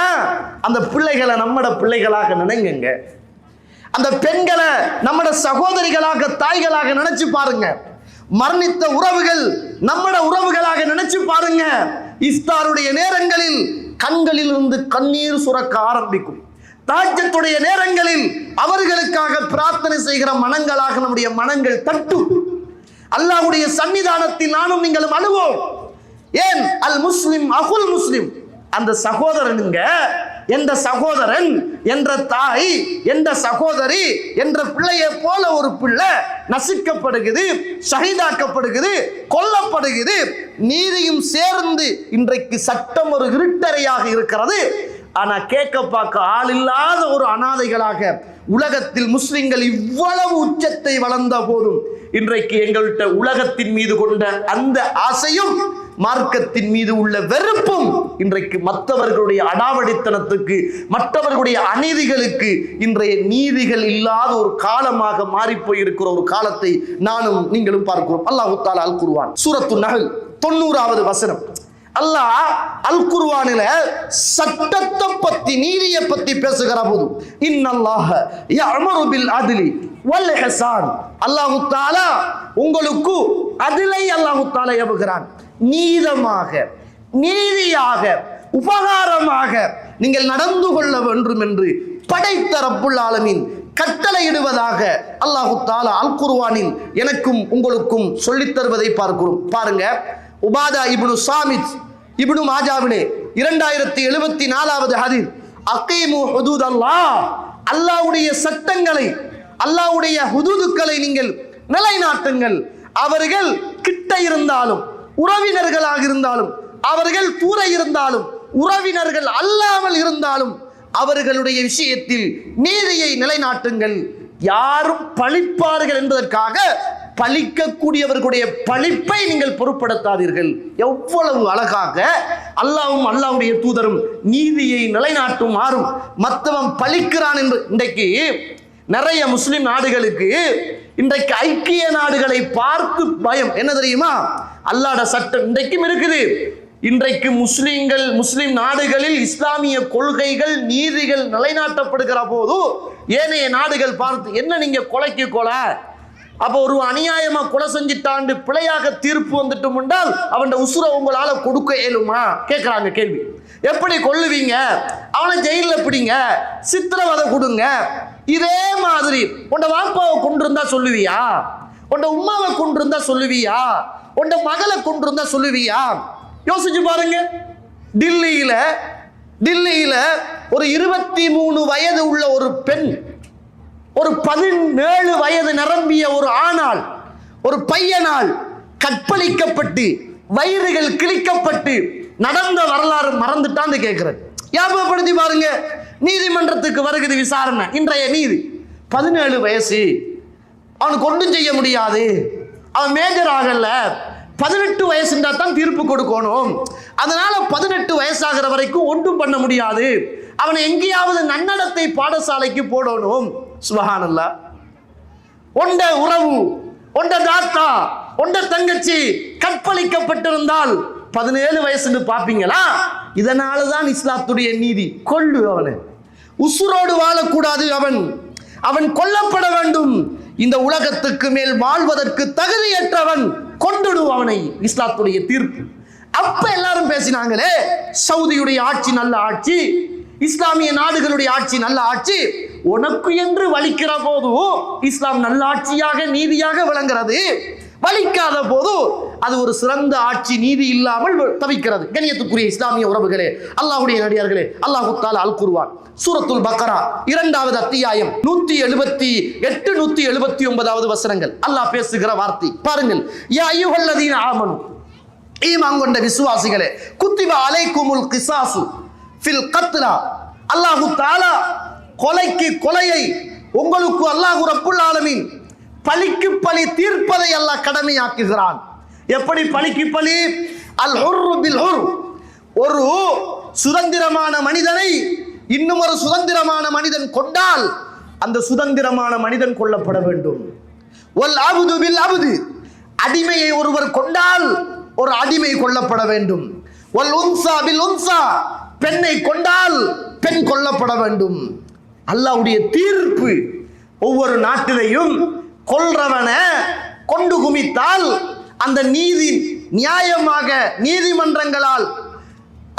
அந்த பிள்ளைகளை நம்மட பிள்ளைகளாக நினைங்க. அந்த பெண்களை நம்மட சகோதரிகளாக, தாய்களாக நினைச்சு பாருங்க. மரணித்த உறவுகள் நம்மட உறவுகளாக நினைச்சு பாருங்க. இஃப்தாருடைய நேரங்களில் கண்களில் இருந்து கண்ணீர் சுரக்க ஆரம்பிக்கும். தாஜ்ஜத்துடைய நேரங்களில் அவர்களுக்காக பிரார்த்தனை செய்கிற மனங்களாக நம்முடைய மனங்கள் தட்டும். அல்லாஹ்வுடைய சன்னிதானத்தில் நானும் நீங்களும் அழுவோம். ஏன்? அல் முஸ்லிம் அகுல் முஸ்லிம். அந்த சகோதரனுங்க, எந்த சகோதரன், என்ற தாய், எந்த சகோதரி, என்ற பிள்ளையை போல ஒரு பிள்ளை நசுக்கப்படுகிறது, ஷஹீதாக்கப்படுகிறது, கொல்லப்படுகிறது. நீதியும் சேர்ந்து இன்றைக்கு சட்டம் ஒரு இருட்டறையாக இருக்கிறது. ஆனா கேட்க பார்க்க ஆள் இல்லாத ஒரு அனாதைகளாக உலகத்தில் முஸ்லிம்கள் இவ்வளவு உச்சத்தை வளர்ந்த போதும் இன்றைக்கு எங்கள்கிட்ட உலகத்தின் மீது கொண்ட அந்த ஆசையும் மார்க்கத்தின் மீது உள்ள வெறுப்பும் இன்றைக்கு மற்றவர்களுடைய அடாவடித்தனத்துக்கு, மற்றவர்களுடைய அநீதிகளுக்கு இன்றைய நீதிகள் இல்லாத ஒரு காலமாக மாறி போயிருக்கிற ஒரு காலத்தை நானும் நீங்களும் பார்க்கிறோம். அல்லாஹ் தஆலா அல் குர்ஆன் சூரத்து நஹல் 90வது வசனம். அல்லாஹ் அல் குர்ஆனில சட்டத்தை பத்தி, நீதியை பத்தி பேசுகிற போது இன்னல்லாஹ யஅமுரு பில் அத்லி வல் இஹ்சான், அல்லாஹ் தஆலா உங்களுக்கு அதிலை அல்லாஹ் தஆலா ஏவுகிறான். நீதமாக, நீதியாக, உபகாரமாக நீங்கள் நடந்து கொள்ள வேண்டும் என்று படைத்த ரப்புல் ஆலமீன் கட்டளையிடுவதாக அல்லாஹ் தஆலா அல் குர்ஆனில் எனக்கும் உங்களுக்கும் சொல்லித் தருவதை பார்க்கிறோம். பாருங்க, உபாதா இப்னு சாமித் இப்னு மாஜாவிலே 2074வது ஹதீஸ், அகீமு ஹுதூத் அல்லாஹ், அல்லாஹ்வுடைய சட்டங்களை, அல்லாஹ்வுடைய ஹுதூதுக்களை நீங்கள் நிலைநாட்டுங்கள். அவர்கள் கிட்ட இருந்தாலும், உறவினர்களாக இருந்தாலும், அவர்கள் தூர இருந்தாலும், உறவினர்கள் அல்லாமல் இருந்தாலும் அவர்களுடைய விஷயத்தில் நீதியை நிலைநாட்டுங்கள். யாரும் பழிப்பார்கள் என்பதற்காக பழிக்கக்கூடியவர்களுடைய பழிப்பை நீங்கள் பொருட்படுத்தாதீர்கள். எவ்வளவு அழகாக அல்லாஹ்வும் அல்லாஹ்வுடைய தூதரும் நீதியை நிலைநாட்டுமாறும் மற்றவன் பழிக்கிறான் என்று. இன்றைக்கு நிறைய முஸ்லிம் நாடுகளுக்கு இன்றைக்கு ஐக்கிய நாடுகளை பார்த்து பயம். என்ன தெரியுமா? அல்லாஹ்வுடைய சட்டம் இன்றைக்கும் இருக்குது. இன்றைக்கு முஸ்லிம் நாடுகளில் இஸ்லாமிய கொள்கைகள், நீதிகள் நிலைநாட்டப்படுகிற போது ஏனைய நாடுகள் பார்த்து, என்ன நீங்க கொலைக்கு கொலை, அப்ப ஒரு அநியாயமா கொலை செஞ்சிட்டாண்டு பிழையாக தீர்ப்பு வந்துட்டு முண்டால் அவன் உசுரை உங்களால கொடுக்க இயலுமா கேட்கிறாங்க கேள்வி. எப்படி கொல்லுவீங்க? அவனை ஜெயில பிடிங்க, சித்திரவதை கொடுங்க. இதே மாதிரி உண்ட வாப்பாவை கொண்டிருந்தா சொல்லுவியா? உண்ட உம்மாவை கொண்டிருந்தா சொல்லுவியா? உண்ட மகளை கொண்டிருந்தா சொல்லுவியா? யோசிச்சு பாருங்க. டில்லியில ஒரு 23 வயது உள்ள ஒரு பெண், ஒரு 17 வயது நிரம்பிய ஒரு ஆணால், ஒரு பையனால் கற்பழிக்கப்பட்டு வயிறுகள் கிழிக்கப்பட்டு நடந்த வரலாறு மறந்துட்டான்னு கேட்கிறேன். ஞாபகப்படுத்தி பாருங்க. நீதிமன்றத்துக்கு வருகிறது விசாரணை. இன்றைய நீதி 17 வயசு, அவனுக்கு ஒன்றும் செய்ய முடியாது, அவன் மேஜர் ஆகல, 18 வயசுன்றா தான் தீர்ப்பு கொடுக்கணும். அதனால 18 வயசாகிற வரைக்கும் ஒன்றும் பண்ண முடியாது, அவனை எங்கேயாவது நன்னடத்தை பாடசாலைக்கு போடணும். சுப்ஹானல்லாஹ். ஒண்ட உறவு, ஒண்ட தாத்தா, ஒண்ட தங்கச்சி கற்பழிக்கப்பட்டிருந்தால் 17 வயசுன்னு பாப்பீங்களா? இதனாலதான் இஸ்லாத்துடைய நீதி. கொல்லு அவனை, உசுரோடு வாழக்கூடாது, அவன் கொல்லப்பட வேண்டும். இந்த உலகத்துக்கு மேல் வாழ்வதற்கு தகுதியற்றவன், கொண்டுடுவவனை. இஸ்லாத்துடைய தீர்ப்பு. அப்ப எல்லாரும் பேசினாங்களே, சவுதியுடைய ஆட்சி நல்ல ஆட்சி, இஸ்லாமிய நாடுகளுடைய ஆட்சி நல்ல ஆட்சி, உனக்கு என்று வலிக்கிற போது இஸ்லாம் நல்ல ஆட்சியாக நீதியாக விளங்குறது, வலிக்காத போது அது ஒரு சிறந்த ஆட்சி நீதி இல்லாமல் தவிக்கிறது. கண்ணியத்துக்குரிய இஸ்லாமிய உறவுகளே, அல்லாஹ்வுடைய நடிகார்களே, அல்லாஹ் தஆலா அல் குர்ஆன் சூரத்துல் பக்ரா 2வது அத்தியாயம் 178 179வது வசனங்கள் அல்லாஹ் பேசுகிற வார்த்தை பாருங்கள். யா அய்யுஹல்லதீன ஆமனு, ஈமான் கொண்ட விசுவாசிகளே, குத்திப அலைக்குமுல் கிஸாசு ஃபில் கத்லா, அல்லாஹ் தஆலா கொலைக்கு கொலையை உங்களுக்கு அல்லாஹ் ரப்புல் ஆலமீன் பலிக்கு பலி தீர்ப்பதை அல்லாஹ் கடமையாக்குகிறான். எப்படி பலிக்கு பலி? அல் ஹுர்ரு பில் ஹுர், ஒரு சுதந்திரமான மனிதனை இன்னும் ஒரு சுதந்திரமான மனிதன் கொண்டால் அந்த சுதந்திரமான மனிதன் கொல்லப்பட வேண்டும். வல் அப்து பில் அப்து, அடிமையை ஒருவர் கொண்டால் ஒரு அடிமை கொல்லப்பட வேண்டும். வல் உன்சா பில் உன்சா, பெண்ணை கொண்டால் பெண் கொல்லப்பட வேண்டும். அல்லாஹ்வுடைய தீர்ப்பு. ஒவ்வொரு நாட்டிலையும் கொல்றவன கொண்டு குமித்தால் அந்த நீதி நியாயமாக நீதிமன்றங்களால்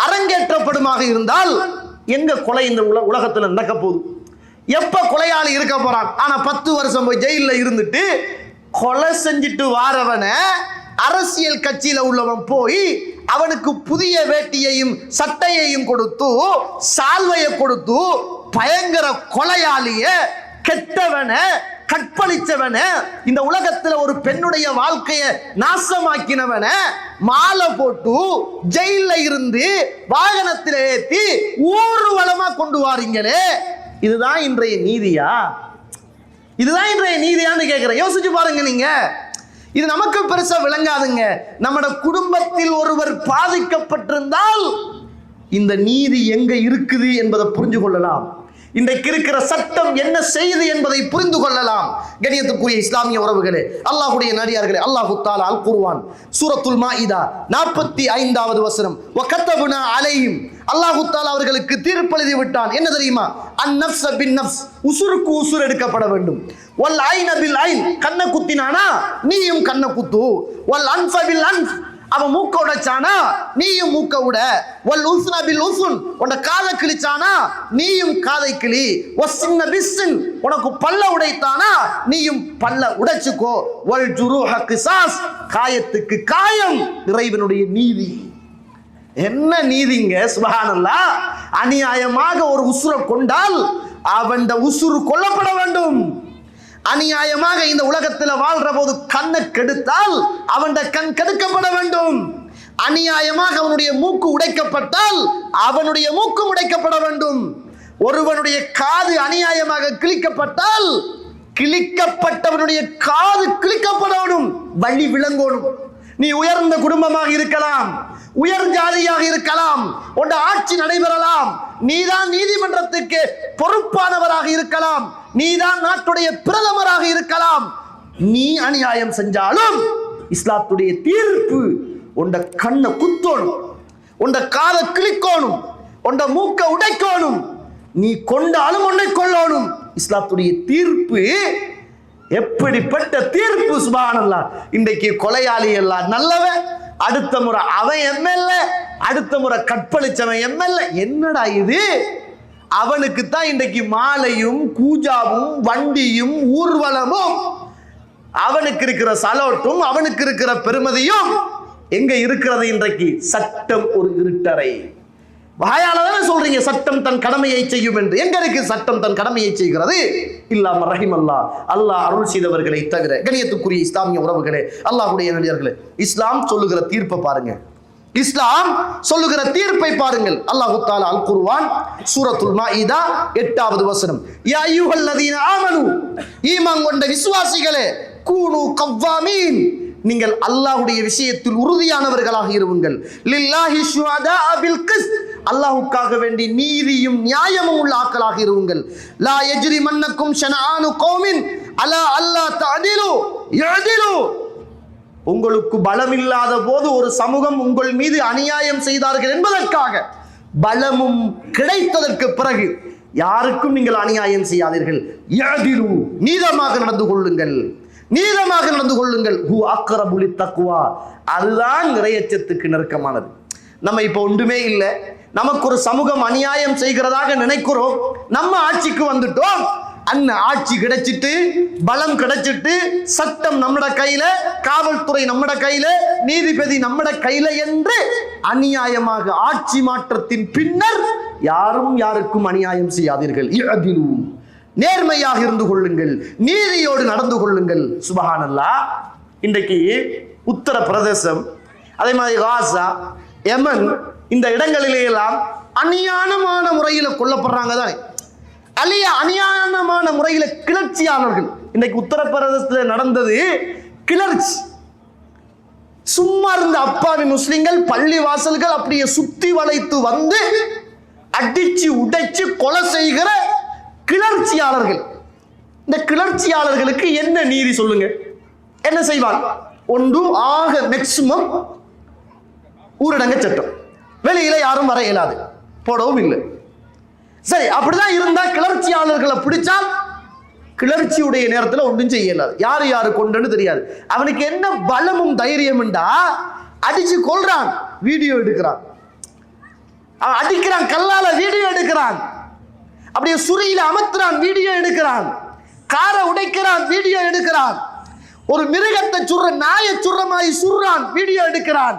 அரங்கேற்றப்படுமாக இருந்தால் எங்க கொலை இந்த உலகத்தில் நடக்க போகுது? எப்ப கொலையாளி இருக்க போறான்? ஆனா 10 வருஷம் போய் ஜெயில இருந்துட்டு கொலை செஞ்சுட்டு வாரவன அரசியல் கட்சியில உள்ளவன் போய் அவனுக்கு புதிய வேட்டியையும் சட்டையையும் கொடுத்து சால்வையை கொடுத்து பயங்கர கொலையாளிய கெட்டவன கற்பழிச்சவன இந்த உலகத்துல ஒரு பெண்ணுடைய வாழ்க்கையை நாசமாக்கினவன மாலை போட்டு ஜெயில இருந்து வாகனத்தில் ஏற்றி ஊர்வலமா கொண்டு வாரீங்களே, இதுதான் இன்றைய நீதியா? இதுதான் இன்றைய நீதியான்னு கேட்கிறேன். யோசிச்சு பாருங்க நீங்க. இது நமக்கு பெருசா விளங்காதுங்க. நம்மட குடும்பத்தில் ஒருவர் பாதிக்கப்பட்டிருந்தால் இந்த நீதி எங்க இருக்குது என்பதை புரிஞ்சு கொள்ளலாம். இன்றைக்கு இருக்கிற சட்டம் என்ன செய்து என்பதை புரிந்து கொள்ளலாம். கண்ணியத்துக்குரிய இஸ்லாமிய உறவுகளே, அல்லாஹ்வுடைய நடிகார்களே, அல்லாஹ் தஆலா அல் குர்ஆன் சூரத்துல் மாஇதா 45வது வசனம், வகதபுனா அலைஹிம், அல்லாஹ் தஆலா அவர்களுக்கு தீர்ப்பெழுதி விட்டான். என்ன தெரியுமா? அன்-நஃப்ஸ பின்-நஃப்ஸ், உசுருக்கு உசுர் எடுக்கப்பட வேண்டும். வல் ஐன பில் ஐன், கண்ண குத்தினானா நீயும் கண்ண குத்து. வல் அன்ஃப பில் அன்ஃப், அவன் மூக்க உடைச்சானா நீயும் மூக்க உட. வல் உஸ்ன பில் உஸ்ன், உன்ட காதை கிழிச்சானா நீயும் காதை கிளி. வஸ்ஸின்ன பிஸ்ஸின், உனக்கு பல்ல உடைத்தானா நீயும் பல்ல உடைச்சுக்கோ. வல் ஜுரூஹ கிஸாஸ், காயத்துக்கு காயம் இறைவனுடைய நீதி. என்ன நீதிங்க? சுப்ஹானல்லாஹ். அநியாயமாக ஒரு உசுரை கொண்டால் அவன் உசுறு கொல்லப்பட வேண்டும். அநியாயமாக இந்த உலகத்தில் வாழ்ற போது கண்ணை கெடுத்தால் அவன் கண் கெடுக்கப்பட வேண்டும். அநியாயமாக அவனுடைய மூக்கு உடைக்கப்பட்டால் அவனுடைய மூக்கு உடைக்கப்பட வேண்டும். ஒருவனுடைய காது அநியாயமாக கிழிக்கப்பட்டால் கிழிக்கப்பட்டவனுடைய காது கிழிக்கப்படணும், வழி விளங்கணும். நீ உயர்ந்த குடும்பமாக இருக்கலாம், உயர் ஜாதியாக இருக்கலாம், உன் ஆட்சி நடைபெறலாம், நீதான் நீதிமன்றத்துக்கு பொறுப்பானவராக இருக்கலாம், நீதான் நாட்டுடைய பிரதமராக இருக்கலாம். நீ அநியாயம் செஞ்சாலும் இஸ்லாத்துடைய தீர்ப்பு உண்ட கண்ணை குத்தோணும், உண்ட காதை கிழிக்கணும், உண்ட மூக்க உடைக்கணும். நீ கொண்டாலும் உன்னை கொள்ளணும். இஸ்லாத்துடைய தீர்ப்பு எப்படிப்பட்ட தீர்ப்பு! சுப்ஹானல்லாஹ். இன்றைக்கு கொலையாளி எல்லாம் நல்லவன், அடுத்த முறை அவன் எம்எல்ஏ, அடுத்த முறை கற்பழிச்சவன் எம்எல்ஏ. என்னடா இது? அவனுக்கு தான் இன்றைக்கு மாலையும் கூஜாவும் வண்டியும் ஊர்வலமும், அவனுக்கு இருக்கிற சலோட்டும் அவனுக்கு இருக்கிற பெருமதியும் எங்க இருக்கிறது? இன்றைக்கு சட்டம் ஒரு இருட்டறை. வாயால தானே சொல்றீங்க சட்டம் தன் கடமையை செய்யும் என்று. எங்க இருக்கு சட்டம் தன் கடமையை செய்கிறது? இல்லாம ரஹிமல்லா, அல்லாஹ் அருள் செய்தவர்களை தவிர. கண்ணியத்துக்குரிய இஸ்லாமிய உறவுகளே, அல்லாஹ்வுடைய நடிகர்களே, இஸ்லாம் சொல்லுகிற தீர்ப்பை பாருங்க. இஸ்லாம் சொல்லுகிற தீர்ப்பை பாருங்கள். அல்லாஹ் தஆலா அல் குர்ஆன் சூரத்துல் மாஇதா 8வது வசனம், யா அய்யுஹல்லதீன ஆமனு, ஈமான் கொண்ட விசுவாசிகளே, கூனு கவ்வாமீன், நீங்கள் அல்லாஹ்வுடைய விஷயத்தில் உறுதியானவர்களாக இருங்கள். லில்லாஹி ஷுஹதா பில் கிஸ்த், அல்லாஹ்வுக்காக வேண்டி நீதியும் நியாயமும் உள்ள ஆட்களாக இருங்கள். லா யஜ்ரிமன்னக்கும் ஷனஆனு கௌமின் அலா அல்லா தஅதிலு யஅதிலு, உங்களுக்கு பலம் இல்லாத போது ஒரு சமூகம் உங்கள் மீது அநியாயம் செய்தார்கள் என்பதற்காக பலமும் கிடைத்ததற்கு பிறகு யாருக்கும் நீங்கள் அநியாயம் செய்யாதீர்கள். யஅதிலு, நீதமாக நடந்து கொள்ளுங்கள், நீதமாக நடந்து கொள்ளுங்கள். ஹு அக்ரபு லித்தக்வா, அதுதான் இறையச்சத்துக்கு நெருக்கமானது. நம்ம இப்போ ஒன்றுமே இல்லை, நமக்கு ஒரு சமூகம் அநியாயம் செய்கிறதாக நினைக்கிறோம், நம்ம ஆட்சிக்கு வந்துட்டோம், அண்ணன் ஆட்சி கிடைச்சிட்டு பலம் கிடைச்சிட்டு சட்டம் நம்மட கையில, காவல்துறை நம்மட கையில, நீதிபதி நம்மட கையில என்று அநியாயமாக ஆட்சி மாற்றத்தின் பின்னர் யாரும் யாருக்கும் அநியாயம் செய்யாதீர்கள். யஅதிலு, நேர்மையாக இருந்து கொள்ளுங்கள், நீதியோடு நடந்து கொள்ளுங்கள். சுப்ஹானல்லாஹ். இன்றைக்கு உத்தரப்பிரதேசம், அதே மாதிரி காசா, யமன், இந்த இடங்களிலே எல்லாம் அநியாயமான முறையில் கொல்லப்படுறாங்க தானே. அநியாயமான முறையில் கிளர்ச்சியாளர்கள். இன்னைக்கு உத்தரப்பிரதேசத்தில் நடந்தது கிளர்ச்சி. சும்மா இருந்த அப்பாவி முஸ்லிம்கள் பள்ளி வாசல்கள் அப்படியே சுத்தி வளைத்து வந்து அடிச்சு உடைச்சு கொலை செய்கிற கிளர்ச்சியாளர்கள். இந்த கிளர்ச்சியாளர்களுக்கு என்ன நீதி சொல்லுங்க? என்ன செய்வாங்க? ஒன்று, ஆக மேக்சிமம் ஊரடங்கு சட்டம், வெளியில யாரும் வர இயலாது, போடவும் இல்லை. சரி, அப்படிதான் இருந்தா கிளர்ச்சியாளர்களை பிடிச்சால் கிளர்ச்சியுடைய நேரத்தில் ஒன்றும் செய்ய இயலாது. யாரு யாரு கொண்டுன்னு தெரியாது. அவனுக்கு என்ன பலமும் தைரியம்டா, அடிச்சு கொள்றான், வீடியோ எடுக்கிறான், அவன் அடிக்கிறான், கல்லால வீடியோ எடுக்கிறான், அப்படியே சுரியில அமர்த்துறான், வீடியோ எடுக்கிறான், காரை உடைக்கிறான், வீடியோ எடுக்கிறான், ஒரு மிருகத்தை சுடுற, நாயை சுடுற மாதிரி சுடுறான், வீடியோ எடுக்கிறான்.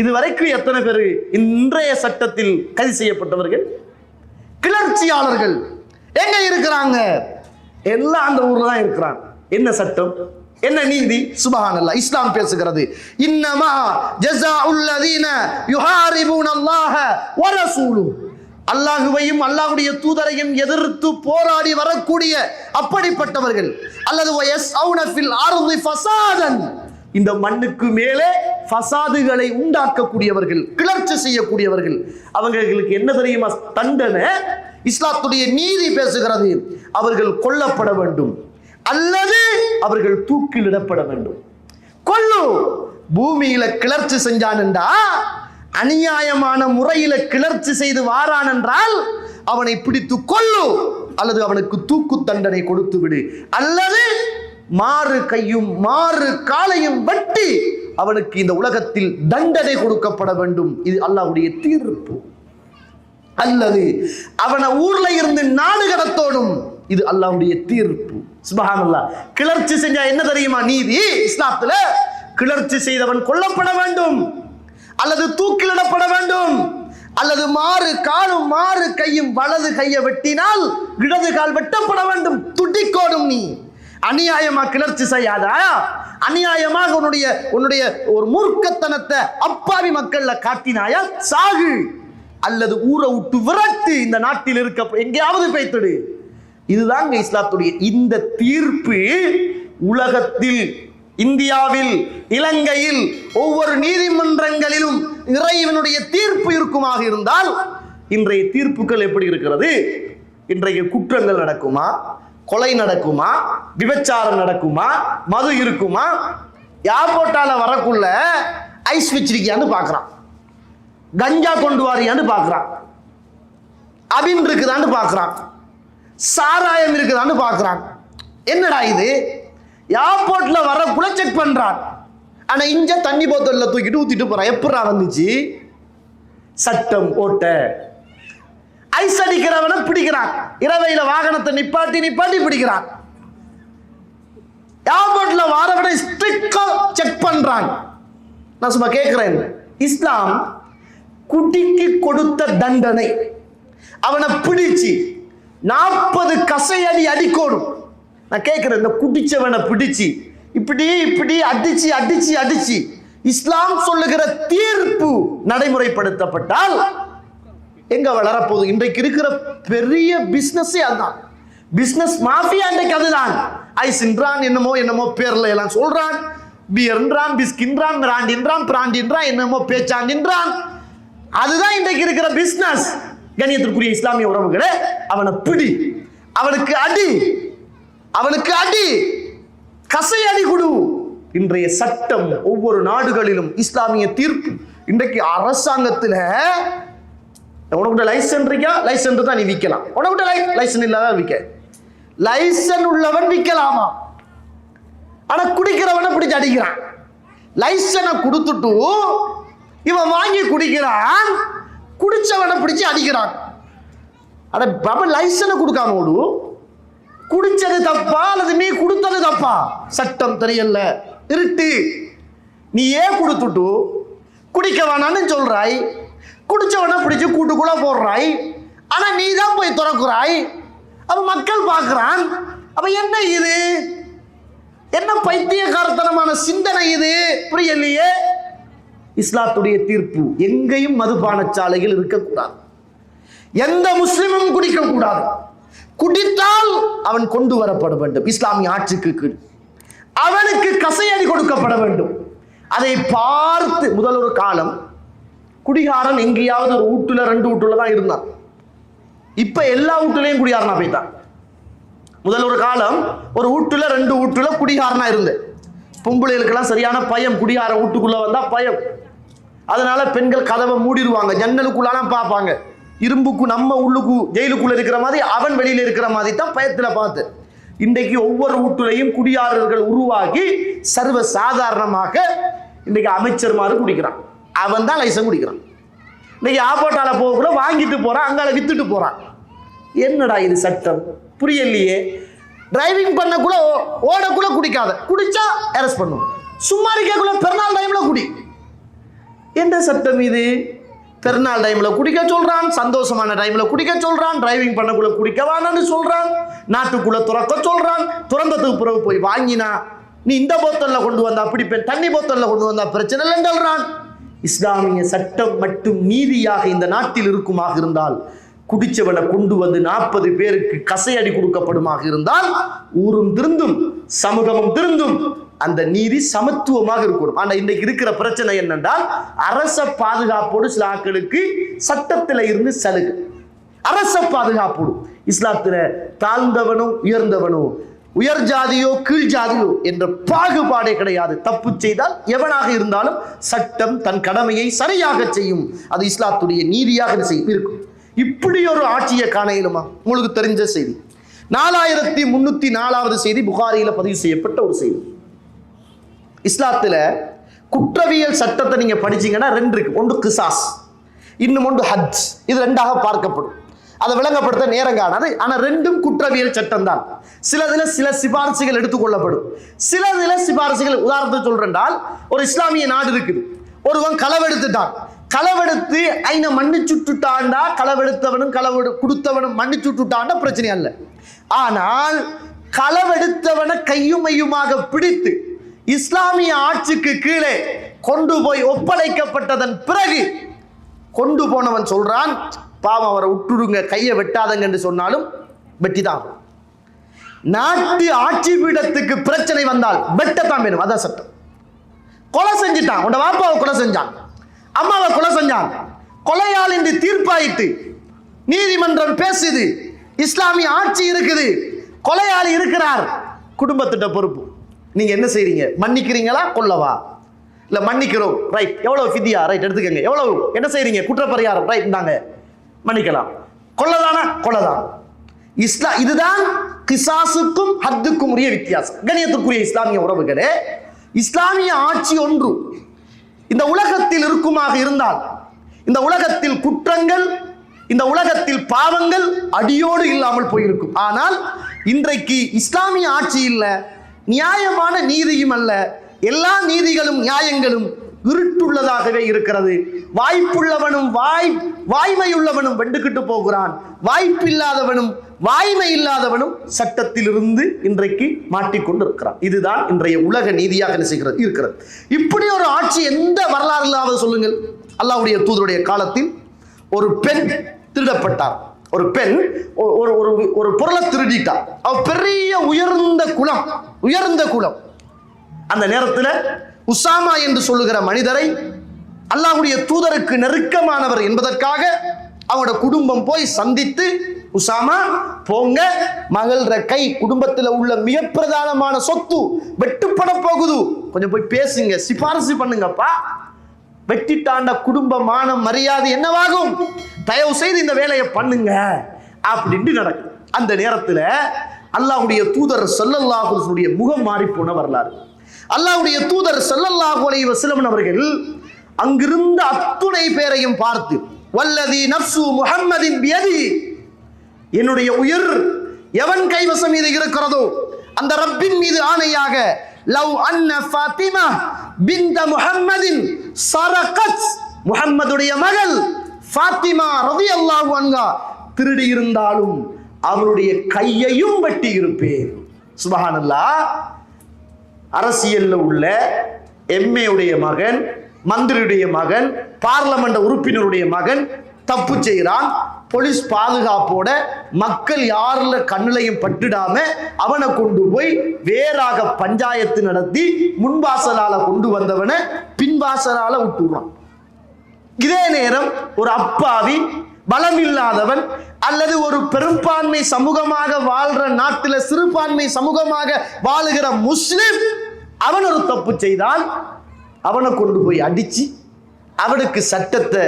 இதுவரைக்கும் எத்தனை பேர் இன்றைய சட்டத்தில் கைது செய்யப்பட்டவர்கள்? கிளர்ச்சியாளர்கள் எங்க இருக்கிறாங்க? எல்லாம் அந்த ஊர்ல தான் இருக்கிறாங்க. என்ன சட்டம், என்ன நீதி? சுப்ஹானல்லாஹ். இஸ்லாம் பேசுகிறது, இன்னமா ஜஸாஉல் லதீன யுஹாரிபூனல்லாஹ வ ரசூலுஹு, அல்லாஹ்வையும் அல்லாஹ்வுடைய தூதரையும் எதிர்த்து போராடி வரக்கூடிய அப்படிப்பட்டவர்கள், அல்லது வயஸ்அவுன ஃபில் அர்தி ஃபஸாதன், இந்த மண்ணுக்கு மேலே ஃபசாதுகளை உண்டாக்கக்கூடியவர்கள், கிளர்ச்சி செய்யக்கூடியவர்கள், அவங்களுக்கு என்ன தெரியுமா தண்டனை? இஸ்லாத்துடைய நீதி பேசுகிறது, அவர்கள் கொல்லப்பட வேண்டும் அல்லது அவர்கள் தூக்கிலிடப்பட வேண்டும். கொல்லு, பூமியில கிளர்ச்சி செஞ்சான் என்றா, அநியாயமான முறையில கிளர்ச்சி செய்து வாரான் என்றால் அவனை பிடித்து கொல்லு, அல்லது அவனுக்கு தூக்கு தண்டனை கொடுத்து விடு, அல்லது மாறு கையும் மாறு காலையும் வெட்டி அவனுக்கு இந்த உலகத்தில் தண்டனை கொடுக்கப்பட வேண்டும். இது அல்லாஹ்வுடைய தீர்ப்பு. அல்லது அவனை ஊர்ல இருந்து நாடு கடத்தோடும், இது அல்லாஹ்வுடைய தீர்ப்பு. சுப்ஹானல்லாஹ். கிளர்ச்சி செஞ்சா என்ன தெரியுமா நீதி இஸ்லாத்துல? கிளர்ச்சி செய்தவன் கொல்லப்பட வேண்டும், அல்லது தூக்கிலிடப்பட வேண்டும், அல்லது மாறு காலும் மாறு கையும் வலது கையை வெட்டினால் இடது கால் வெட்டப்பட வேண்டும். துடிக்கோடும். நீ அநியாயமா கிளர்ச்சி செய்யாதா? அநியாயமாக உன்னுடைய ஒரு மூர்க்கத்தனத்தை அப்பாவி மக்கள்ல காட்டினாயா, சாகு, அல்லது ஊரை விட்டு விரட்டு, இந்த நாட்டில் இருக்க எங்கேயாவது பேய்த்துடு. இதுதான் இஸ்லாத்துடைய இந்த தீர்ப்பு. உலகத்தில், இந்தியாவில், இலங்கையில் ஒவ்வொரு நீதிமன்றங்களிலும் இறைவனுடைய தீர்ப்பு இருக்குமாக இருந்தால் இன்றைய தீர்ப்புகள் எப்படி இருக்கிறது? இன்றைய குற்றங்கள் நடக்குமா? கொலை நடக்குமா? விபச்சாரம் நடக்குமா? மது இருக்குமா? ஏர்போர்ட்டால வரக்குள்ள ஐஸ் வச்சிருக்கியான்னு பாக்குறான், கஞ்சா கொண்டு வாரியான்னு பாக்குறான், அபின் இருக்குதான்னு பாக்குறான், சாராயம் இருக்குதான்னு பாக்குறான். என்னடா இது? ஏர்போர்ட்ல வரக்குள்ள செக் பண்றான். ஆனா இங்க தண்ணி போத்தல்ல தூக்கிட்டு ஊத்திட்டு போறான். எப்படா வந்துச்சு? சட்டம் ஓட்ட. ஐஸ் அடிக்கிறவனை பிடிக்கிறான், இரவையில வாகனத்தை நிப்பாட்டி நிப்பாட்டி பிடிக்கிறான். ஏர்போர்ட்ல வாரவனை ஸ்ட்ரிக்டா செக் பண்றான். நான் சும்மா கேட்கிறேன், இஸ்லாம் குடிக்கு கொடுத்த தண்டனை, அவனை பிடிச்சு 40 கசையடி அடிக்கோடும். நான் கேட்கிறேன், இந்த குடிச்சவனை பிடிச்சு இப்படி இப்படி அடிச்சு அடிச்சு அடிச்சு இஸ்லாம் சொல்லுகிற தீர்ப்பு நடைமுறைப்படுத்தப்பட்டால் எங்க வளரப்போகுது? இன்றைக்கு இருக்கிற பெரிய பிசினஸே அதுதான். பிசினஸ் மாஃபியா இன்றைக்கு அதுதான். ஐஸ்ன்றான், என்னமோ என்னமோ பேர்ல எல்லாம் சொல்றான், பியர்ன்றான், பிஸ்கின்றான், மிராண்டின்றான், பிராண்டின்றான், என்னமோ பேச்சாண்டின்றான். அதுதான் இன்றைக்கு இருக்கிற பிசினஸ். கண்ணியத்திற்குரிய இஸ்லாமிய உறவுகளே, அவனை பிடி, அவனுக்கு அடி, அவனுக்கு அடி, கசை அடி கொடு. இன்றைய சட்டம் ஒவ்வொரு நாடுகளிலும் இஸ்லாமிய தீர்ப்பு. இன்றைக்கு அரசாங்கத்தில் உனக்கிட்ட லைசன்ஸ் இருக்கா, லைசன்ஸ் தான் நீ விற்கலாம். உனக்கிட்ட லைசன்ஸ் இல்லாத விற்க. லைசன்ஸ் உள்ளவன் விற்கலாமா? ஆனா குடிக்கிறவனை பிடிச்சு அடிக்கிறான். லைசனை கொடுத்துட்டு இவன் வாங்கி குடிக்கிறான், குடிச்சவனை பிடிச்சு அடிக்கிறான். அட பாபா, லைசனை கொடுக்காம ஓடு. குடிச்சது தப்பா அல்லது நீ கொடுத்தது தப்பா? சட்டம் தெரியல, இருட்டு. நீ ஏன் கொடுத்துட்டு குடிக்க வேணான்னு சொல்றாய், குடிச்சவனை பிடிச்சு கூட்டுக்குள்ள போடுறாய், ஆனா நீ தான் போய் திறக்குறாய். அப்ப மக்கள் பார்க்கிறான். அப்ப என்ன இது? என்ன பைத்தியக்காரத்தனமான சிந்தனை இது? புரியலையே. இஸ்லாத்துடைய தீர்ப்பு, எங்கேயும் மதுபான சாலைகள் இருக்கக்கூடாது, எந்த முஸ்லிமும் குடிக்க கூடாது. குடித்தால் அவன் கொண்டு வரப்பட வேண்டும் இஸ்லாமிய ஆட்சிக்கு கீழ். அவனுக்கு கசையடி கொடுக்கப்பட வேண்டும். அதை பார்த்து முதல் ஒரு காலம் குடிகாரன் எங்கேயாவது ஒரு வீட்டுல 2 வீட்டுல தான் இருந்தான். இப்ப எல்லா வீட்டுலையும் குடிகாரனா போயிட்டான். முதல் ஒரு காலம் ஒரு வீட்டுல 2 வீட்டுல குடிகாரனா இருந்து, பொம்பளைகளுக்கெல்லாம் சரியான பயம். குடிகார வீட்டுக்குள்ள வந்தா பயம். அதனால பெண்கள் கதவை மூடிடுவாங்க, ஜன்னலுக்குள்ளான பார்ப்பாங்க. இரும்புக்கு நம்ம உள்ளுக்கு ஜெயிலுக்குள்ள இருக்கிற மாதிரி அவன் வெளியில இருக்கிற மாதிரி தான் பயத்துல பார்த்து. இன்றைக்கு ஒவ்வொரு வீட்டுலையும் குடியாரர்கள் உருவாகி சர்வ சாதாரணமாக இன்றைக்கு அமைச்சர்மாரு குடிக்கிறான். அவன் தான் லைசன்ஸ் குடிக்கிறான். இன்னைக்கு ஆப்போட்டால போகக்குள்ள வாங்கிட்டு போறான், அங்கால வித்துட்டு போறான். என்னடா இது சட்டம்? புரியலையே. டிரைவிங் பண்ணக்குள்ள ஓடக்குள்ள குடிக்காத, குடிச்சா அரெஸ்ட் பண்ணும். சும்மா இருக்கக்குள்ள பெருநாள் டைம்ல குடி. என்ன சட்டம் இது? பெருநாள் டைம்ல குடிக்க சொல்றான், சந்தோஷமான டைம்ல குடிக்க சொல்றான், டிரைவிங் பண்ணக்குள்ள குடிக்க வேணான்னு சொல்றான், நாட்டுக்குள்ள துறக்க சொல்றான். துறந்ததுக்கு பிறகு போய் வாங்கினா நீ இந்த போத்தல்ல கொண்டு வந்தா பிடிப்பேன், தண்ணி போத்தல்ல கொண்டு வந்தா பிரச்சனை இல்லைன்னு சொல்றான். இஸ்லாமிய சட்டம் மட்டும் நீதியாக இந்த நாட்டில் இருக்குமாக இருந்தால், குடிச்சவனை கொண்டு வந்து 40 பேருக்கு கசையடி கொடுக்கப்படுமாக இருந்தால் ஊரும் திருந்தும், சமூகமும் திருந்தும், அந்த நீதி சமத்துவமாக இருக்கணும். ஆனா இன்றைக்கு இருக்கிற பிரச்சனை என்னென்றால், அரச பாதுகாப்போடு சில ஆட்களுக்கு சட்டத்தில் இருந்து சலுகை. அரச பாதுகாப்போடு இஸ்லாத்துல தாழ்ந்தவனும் உயர்ந்தவனும், உயர் ஜாதியோ கீழ் ஜாதியோ என்ற பாகுபாடே கிடையாது. தப்பு செய்தால் எவனாக இருந்தாலும் சட்டம் தன் கடமையை சரியாக செய்யும். அது இஸ்லாத்துடைய நீதியாக இருக்கும். இப்படி ஒரு ஆட்சியை காண இயலுமா? உங்களுக்கு தெரிஞ்ச செய்தி 4304வது செய்தி, புகாரியில பதிவு செய்யப்பட்ட ஒரு செய்தி. இஸ்லாத்துல குற்றவியல் சட்டத்தை நீங்க படிச்சீங்கன்னா 2 இருக்கு. ஒன்று கிசாஸ், இன்னும் ஒன்று ஹஜ். இது 2ஆக பார்க்கப்படும். அதை விளங்கப்படுத்த நேரம் காணாது. ஆனா 2ம் குற்றவியல் சட்டம் தான். சிலதுல சில சிபாரிசுகள் எடுத்துக்கொள்ளப்படும், சிலதுல சிபாரிசுகள். உதாரணத்துக்கு சொல்றேன்டால், ஒரு இஸ்லாமிய நாடு இருக்குது. ஒருவன் களவெடுத்துட்டான், களவெடுத்து ஐன மன்னிச்சுட்டாண்டா, களவெடுத்தவனும் களவெடு கொடுத்தவனும் மன்னிச்சுட்டாண்டா பிரச்சனை அல்ல. ஆனால் களவெடுத்தவனை கையும் மையுமாக பிடித்து இஸ்லாமிய ஆட்சிக்கு கீழே கொண்டு போய் ஒப்படைக்கப்பட்டதன் பிறகு கொண்டு போனவன் சொல்றான், பாவம் அவரை விட்டுடுங்க, கையை வெட்டாதங்க என்று சொன்னாலும் வெட்டிதான். நாட்டு ஆட்சி பீடத்துக்கு பிரச்சனை வந்தால் வெட்டத்தான் வேணும். அதான் சட்டம். கொலை செஞ்சுட்டான், உன் வாப்பாவை கொலை செஞ்சான், அம்மாவை கொலை செஞ்சான், கொலையால் என்று தீர்ப்பாயிட்டு நீதிமன்றம் பேசுது, இஸ்லாமிய ஆட்சி இருக்குது, கொலையாளி இருக்கிறார், குடும்பத்திட்ட பொறுப்பு. நீங்க என்ன செய்றீங்க? மன்னிக்கிறீங்களா கொல்லவா? இல்ல மன்னிக்கிறோம், ரைட், எவ்வளவு ஃபிதியா, ரைட் எடுத்துக்கங்க, எவ்வளவு, என்ன செய்றீங்க, குற்றப்பரிகாரம், ரைட் நாங்க மன்னிக்கலாம். கொல்லதானா? கொல்லதான். இதுதான் கிசாசுக்கும் ஹத்துக்கும் உரிய வித்தியாசம். கணியத்துக்குரிய இஸ்லாமிய உறவுகளே, இஸ்லாமிய ஆட்சி ஒன்று இந்த உலகத்தில் இருக்குமாக இருந்தால், இந்த உலகத்தில் குற்றங்கள், இந்த உலகத்தில் பாவங்கள் அடியோடு இல்லாமல் போயிருக்கும். ஆனால் இன்றைக்கு இஸ்லாமிய ஆட்சி இல்ல, நியாயமான நீதியும் அல்ல, எல்லா நீதிகளும் நியாயங்களும் இருட்டுள்ளதாகவே இருக்கிறது. வாய்ப்புள்ளவனும் வாய்மையுள்ளவனும் வெண்டுகிட்டு போகிறான், வாய்ப்பில்லாதவனும் வாய்மை இல்லாதவனும் சட்டத்திலிருந்து இன்றைக்கு மாட்டிக்கொண்டு இருக்கிறான். இதுதான் இன்றைய உலக நீதியாக இருக்கிறது. இப்படி ஒரு ஆட்சி எந்த வரலாறு இல்லாத சொல்லுங்கள். அல்லாஹ்வுடைய தூதருடைய காலத்தில் ஒரு பெண் திருடப்பட்டார். ஒரு பெண் ஒரு பொருளை திருடிட்டார். அவ பெரிய உயர்ந்த குலம். அந்த நேரத்தில் உசாமா என்று சொல்லுகிற மனிதரை, அல்லாஹ்வுடைய தூதருக்கு நெருக்கமானவர் என்பதற்காக அவனோட குடும்பம் போய் சந்தித்து, உசாமா போங்க, மகள்ற கை குடும்பத்தில் உள்ள மிக பிரதானமான சொத்து வெட்டுப்பட போகுது, கொஞ்சம் போய் பேசுங்க, சிபாரிசு பண்ணுங்கப்பா. வெட்டிட்டாண்ட குடும்ப மானம் மரியாதை என்னவாகும்? தயவு செய்து இந்த வேலையை பண்ணுங்க அப்படின்னு நடக்கும். அந்த நேரத்தில் அல்லாஹ்வுடைய தூதர் ஸல்லல்லாஹு அலைஹி வஸல்லம் முகம் மாறி போன வரலாறு. அல்லாஹ்வுடைய தூதர் ஸல்லல்லாஹு அலைஹி வஸல்லம் அவர்கள் அங்கிருந்த அத்துணை பேரையும் பார்த்து, வல்லதி நஃப்சு முஹம்மதின் பியதி, என்னுடைய உயிர் எவன் கைவசம் மீது இருக்கிறதோ அந்த ரப்பின் மீது ஆணையாக, லவ் அன்ன ஃபாத்திமா பின்த முஹம்மதின் சரகத், முஹம்மதுடைய மகள் ஃபாத்திமா ரலியல்லாஹு அன்ஹா திருடி இருந்தாலும் அவருடைய கையையும் வெட்டி இருப்பேன். சுப்ஹானல்லாஹ். அரசியல்ல உள்ள எம்ஏ உடைய மகன், மந்திரியுடைய மகன், பார்லமெண்ட் உறுப்பினருடைய மகன் தப்பு செய்கிறான். போலீஸ் பாதுகாப்போட மக்கள் யாருல கண்ணிலையும் பட்டுடாம அவனை கொண்டு போய் வேறாக பஞ்சாயத்து நடத்தி முன்வாசலால கொண்டு வந்தவனை பின்வாசலால விட்டுறான். இதே நேரம் ஒரு அப்பாவி பலமில்லாதவன் அல்லது ஒரு பெரும்பான்மை சமூகமாக வாழ்ற நாட்டில் சிறுபான்மை சமூகமாக வாழுகிற முஸ்லிம் அவன் ஒரு தப்பு செய்தால் அவனை கொண்டு போய் அடிச்சு அவனுக்கு சட்டத்தை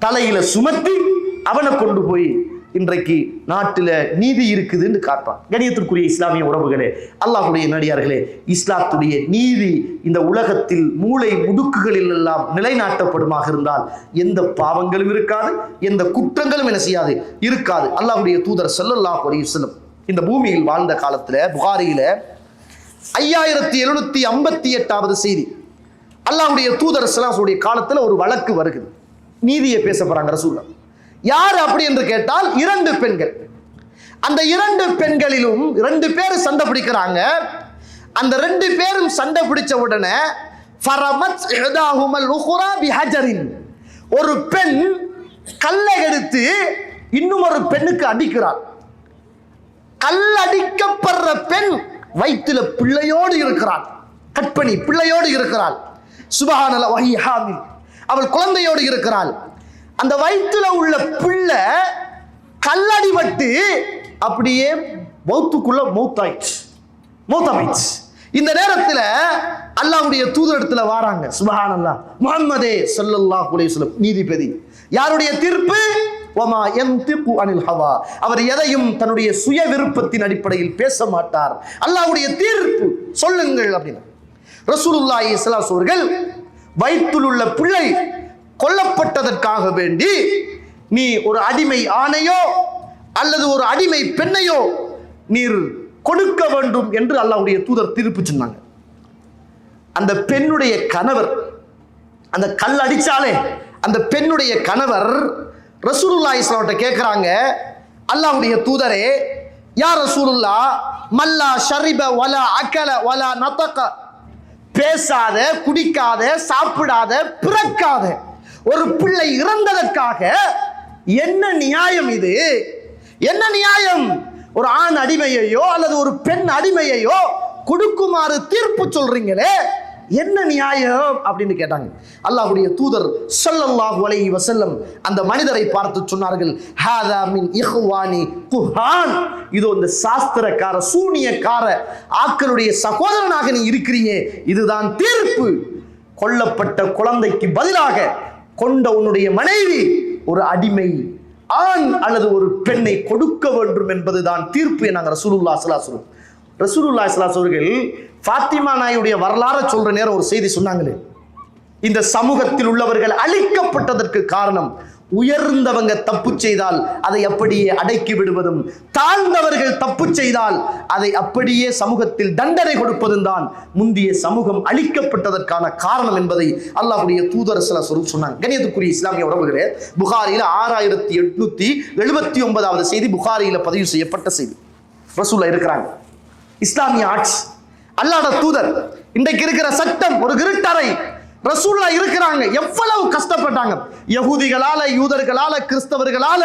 தலையில சுமத்தி அவனை கொண்டு போய் இன்றைக்கு நாட்டில் நீதி இருக்குதுன்னு காட்டுறான். கணியத்திற்குரிய இஸ்லாமிய உறவுகளே, அல்லாஹ்வுடைய நடிகார்களே, இஸ்லாத்துடைய நீதி இந்த உலகத்தில் மூளை முடுக்குகளில் எல்லாம் நிலைநாட்டப்படுமாக இருந்தால் எந்த பாவங்களும் இருக்காது, எந்த குற்றங்களும் என்ன செய்யாது, இருக்காது. அல்லாஹ்வுடைய தூதர் ஸல்லல்லாஹு அலைஹி வஸல்லம் இந்த பூமியில் வாழ்ந்த காலத்தில் புகாரியில 5758வது செய்தி, அல்லாஹ்வுடைய தூதர் ஸல்லல்லாஹு அலைஹி காலத்தில் ஒரு வழக்கு வருகிறது. நீதியை பேச போறாங்க ரசூலுல்லாஹ். யார் அப்படி என்று கேட்டால் 2 பெண்கள். அந்த 2 பெண்களிலும் 2 பேர் சண்டை பிடிக்கிறாங்க. அந்த 2 பேரும் சண்டை பிடிச்ச உடனே ஃபரமத் இஹ்தாஹுமல் உக்ரா பிஹஜரின், ஒரு பெண் கல்லை எடுத்து இன்னும் ஒரு பெண்ணுக்கு அடிக்கிறாள். கல்லடிக்கப்படுற பெண் வயிற்றில பிள்ளையோடு இருக்கிறாள், கற்பனை பிள்ளையோடு இருக்கிறாள். சுப்ஹானல்லாஹ், வஹி ஹாமில், அவள் குழந்தையோடு இருக்கிறாள். அந்த வயிற்றுல உள்ள பிள்ளை கல்லடிபட்டு அப்படியே மௌத்துக்குள்ள மௌத்தாயிடுச்சு. இந்த நேரத்தில் அல்லாஹ்வுடைய தூதரிடத்துல வராங்க. சுப்ஹானல்லாஹ், முஹம்மதே ஸல்லல்லாஹு அலைஹி வஸல்லம் நீதிபதி. யாருடைய தீர்ப்பு? வமா யன்திகு அனில் ஹவா, அவர் எதையும் தன்னுடைய சுய விருப்பத்தின் அடிப்படையில் பேச மாட்டார். அல்லாஹ்வுடைய தீர்ப்பு சொல்லுங்கள் அப்படின்னு ரசூலுல்லாஹி ஸல்லல்லாஹு அலைஹி அவர்கள் வயிற்றில் உள்ள பிள்ளை கொல்லப்பட்டதற்காக வேண்டி நீ ஒரு அடிமை ஆணையோ அல்லது ஒரு அடிமை பெண்ணையோ நீர் கொடுக்க வேண்டும் என்று அல்லாஹ்வுடைய தூதர் தீர்ப்பு சொன்னாங்க. அந்த பெண்ணுடைய கணவர், அந்த கல் அடிச்சாலே அந்த பெண்ணுடைய கணவர் ரசூலுல்லாஹி ஸல்லல்லாஹு அலைஹி கேட்கிறாங்க, அல்லாஹ்வுடைய தூதரே, யா ரசூலுல்லாஹ், மல்லா ஷரிப வலா அகல வலா நதக, பேசாத, குடிக்காத, சாப்பிடாத, பிறக்காத ஒரு பிள்ளை இறந்ததற்காக என்ன நியாயம் இது? என்ன நியாயம்? ஒரு ஆண் அடிமையையோ அல்லது ஒரு பெண் அடிமையையோ கொடுக்குமாறு தீர்ப்பு சொல்றீங்களே, என்ன நியாயம் அப்படின்னு கேட்டாங்க. அல்லாஹ்வுடைய தூதர் ஸல்லல்லாஹு அலைஹி வஸல்லம் அந்த மனிதரை பார்த்து சொன்னார்கள், ஹாதா மின் இஹ்வானி குஹான், இதோ இந்த சாஸ்திரக்கார சூனியக்கார ஆக்களுடைய சகோதரனாக நீ இருக்கிறீயே, இதுதான் தீர்ப்பு. கொல்லப்பட்ட குழந்தைக்கு பதிலாக கொண்ட உன்னுடைய மனைவி ஒரு அடிமை ஆண் அல்லது ஒரு பெண்ணை கொடுக்க வேண்டும் என்பதுதான் தீர்ப்பு என்னாங்க ரசூலுல்லாஹி ஸல்லல்லாஹு அலைஹி வஸல்லம். ரசூலுல்லாஹி ஸல்லல்லாஹு அலைஹி அவர்கள் ஃபாத்திமா நாயுடைய வரலாறு சொல்ற நேரம் ஒரு செய்தி சொன்னாங்களே, இந்த சமூகத்தில் உள்ளவர்கள் அழிக்கப்பட்டதற்கு காரணம் உயர்ந்தவங்க தப்பு செய்தால் அதை அப்படியே அடக்கி விடுவதும், தாழ்ந்தவர்கள் தப்பு செய்தால் அதை அப்படியே சமூகத்தில் தண்டனை கொடுப்பதும் தான் முந்திய சமூகம் அழிக்கப்பட்டதற்கான காரணம் என்பதை அல்லாஹ்வுடைய தூதர் ஸல்லல்லாஹு அலைஹி வஸல்லம் சொன்னாங்க. கண்ணியத்துக்குரிய இஸ்லாமிய உறவுகளே, புகாரியில் 6879வது செய்தி, புகாரியில் பதிவு செய்யப்பட்ட செய்தி. ரசூலுல்லாஹ் இருக்கிறாங்க, இஸ்லாமிய ஆட்சி, அல்லாஹ்வுடைய தூதர், இன்றைக்கு இருக்கிற சட்டம் ஒரு இருட்டறை, ரசூலுல்லாஹ் இருக்கிறாங்க. எவ்வளவு கஷ்டப்பட்டாங்க, யகூதிகளால, யூதர்களால, கிறிஸ்தவர்களால,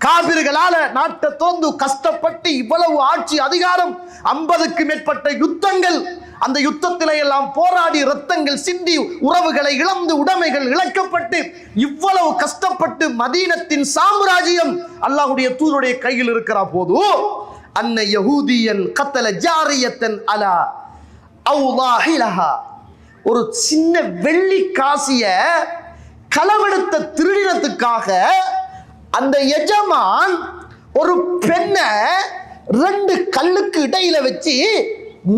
காபிர்களால நாட்டை தோந்து கஷ்டப்பட்டு இவ்வளவு ஆட்சி அதிகாரம், 50க்கு மேற்பட்ட யுத்தங்கள், அந்த யுத்தத்திலே எல்லாம் போராடி ரத்தங்கள் சிந்தி உறவுகளை இழந்து உடைமைகள் இழக்கப்பட்டு இவ்வளவு கஷ்டப்பட்டு மதீனத்தின் சாம்ராஜ்யம் அல்லாஹ்வுடைய தூதருடைய கையில் இருக்கிற போது, அன்ன யஹூதியன் கத்தல ஜாரியத்தன் அலா அவுலாஹிலஹா, ஒரு சின்ன வெள்ளி காசிய களவெடுத்த திருடினத்துக்காக அந்த எஜமான் ஒரு பெண்ணை 2 கல்லுக்கு இடையில வச்சு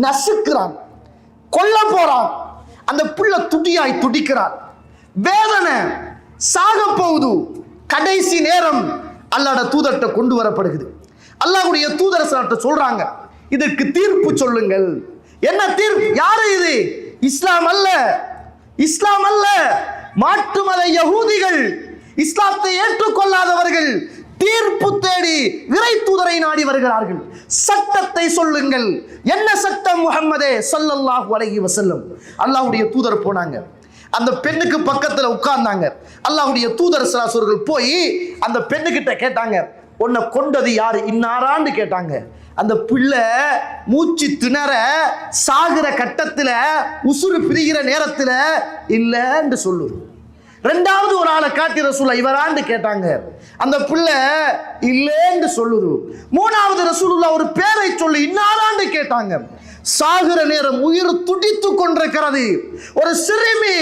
நசுக்கிறான், கொல்ல போறான். அந்த புள்ள துடியாய் துடிக்கிறான், வேதனை, சாக போகுது. கடைசி நேரம் அல்லாஹ்வுடைய தூதர்கிட்ட கொண்டு வரப்படுகிறது. அல்லாஹ்வுடைய தூதர் சொல்றாங்க, இதற்கு தீர்ப்பு சொல்லுங்கள். என்ன தீர்ப்பு? யாரு இது? இஸ்லாம் அல்ல, இஸ்லாம் அல்ல, மாற்று மத யகூதிகள், இஸ்லாத்தை ஏற்றுக்கொள்ளாதவர்கள் தீர்ப்பு தேடி இறை தூதரை நாடி வருகிறார்கள். சட்டத்தை சொல்லுங்கள். என்ன சட்டம்? முஹம்மதே ஸல்லல்லாஹு அலைஹி வஸல்லம். அல்லாஹ்வுடைய தூதர் போனாங்க, அந்த பெண்ணுக்கு பக்கத்துல உட்கார்ந்தாங்க. அல்லாஹ்வுடைய தூதர் ஸல்லல்லாஹு அலைஹி வஸல்லம் போய் அந்த பெண்ணுகிட்ட கேட்டாங்க, உன்னை கொண்டது யாரு, இன்னாரான்னு கேட்டாங்க. அந்த பிள்ளை மூச்சு திணற சாகிற கட்டத்துல, உசுறு பிரிகிற நேரத்துல இல்லன்னு சொல்லுது. 2வது ஒரு ஆளை காட்டி ரசூலுல்லாஹ் இவரான்னு கேட்டாங்க. அந்த பிள்ளை இல்லன்னு சொல்லுது. 3வது ரசூலுல்லாஹ் ஒரு பேரை சொல்லி இன்னாரான்னு கேட்டாங்க. சாகிற நேரம், உயிர் துடித்து கொண்டிருக்கிறது. ஒரு சிறுமி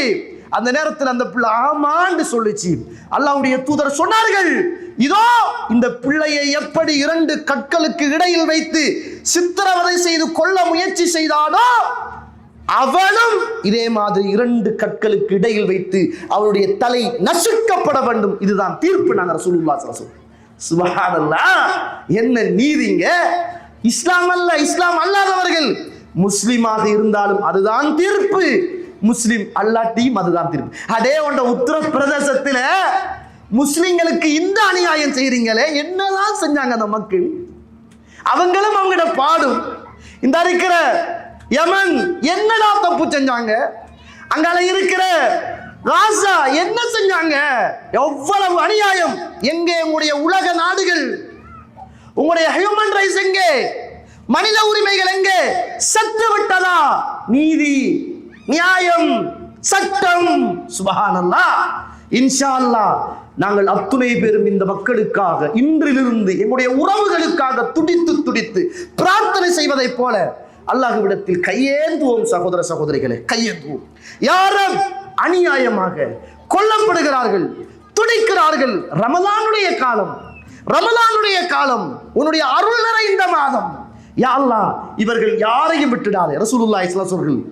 அந்த நேரத்தில் அந்த பிள்ளை ஆமான்னு சொல்லிச்சு. அல்லாஹ்வுடைய தூதர் சொன்னார்கள், இதோ இந்த பிள்ளையை எப்படி 2 கற்களுக்கு இடையில் வைத்து சித்திரவதை செய்து கொல்ல முயற்சி செய்தானோ, அவளும் இதே மாதிரி 2 கற்களுக்கு இடையில் வைத்து அவளுடைய தலை நசுக்கப்பட வேண்டும். இதுதான் தீர்ப்பு. நாங்க ரசூலுல்லாஹ் ஸல்லல்லாஹு அலைஹி வஸல்லம். சுப்ஹானல்லாஹ், என்ன நீதிங்க! இஸ்லாம் அல்ல, இஸ்லாம் அல்லாதவர்கள் முஸ்லிமாக இருந்தாலும் அதுதான் தீர்ப்பு, முஸ்லிம் அல்லாட்டியும் அதுதான் தீர்ப்பு. அதே ஒன்ற உத்தரப்பிரதேசத்துல முஸ்லிம்களுக்கு இந்த அநியாயம் செய்றீங்களே, என்னதான் செஞ்சாங்க அந்த மக்கள்? அவங்களும் அவங்களோட பாடும். இந்த இருக்கிற யமன் என்னடா தப்பு செஞ்சாங்க? அங்கால இருக்கிற காசா என்ன செஞ்சாங்க? எவ்வளவு அநியாயம்! எங்கே உங்களுடைய உலக நாடுகள்? உங்களுடைய ஹியூமன் ரைட்ஸ் எங்கே? மனித உரிமைகள் எங்கே? சத்து விட்டதா? நீதி, நியாயம், சட்டம். சுப்ஹானல்லாஹ். இன்ஷா அல்லாஹ் நாங்கள் அத்துணை பேரும் இந்த மக்களுக்காக இன்றிலிருந்து எங்களுடைய உறவுகளுக்காக துடித்து துடித்து பிரார்த்தனை செய்வதைப் போல அல்லாஹ்விடத்தில் கையேந்துவோம். சகோதர சகோதரிகளே, கையேந்துவோம். யாரும் அநியாயமாக கொல்லப்படுகிறார்கள், துடிக்கிறார்கள். ரமலானுடைய காலம், ரமலானுடைய காலம், உன்னுடைய அருள் நிறைந்த மாதம். யா அல்லாஹ், இவர்கள் யாரையும் விட்டுடாதே. ரசூலுல்லாஹி ஸல்லல்லாஹு அலைஹி வஸல்லம்,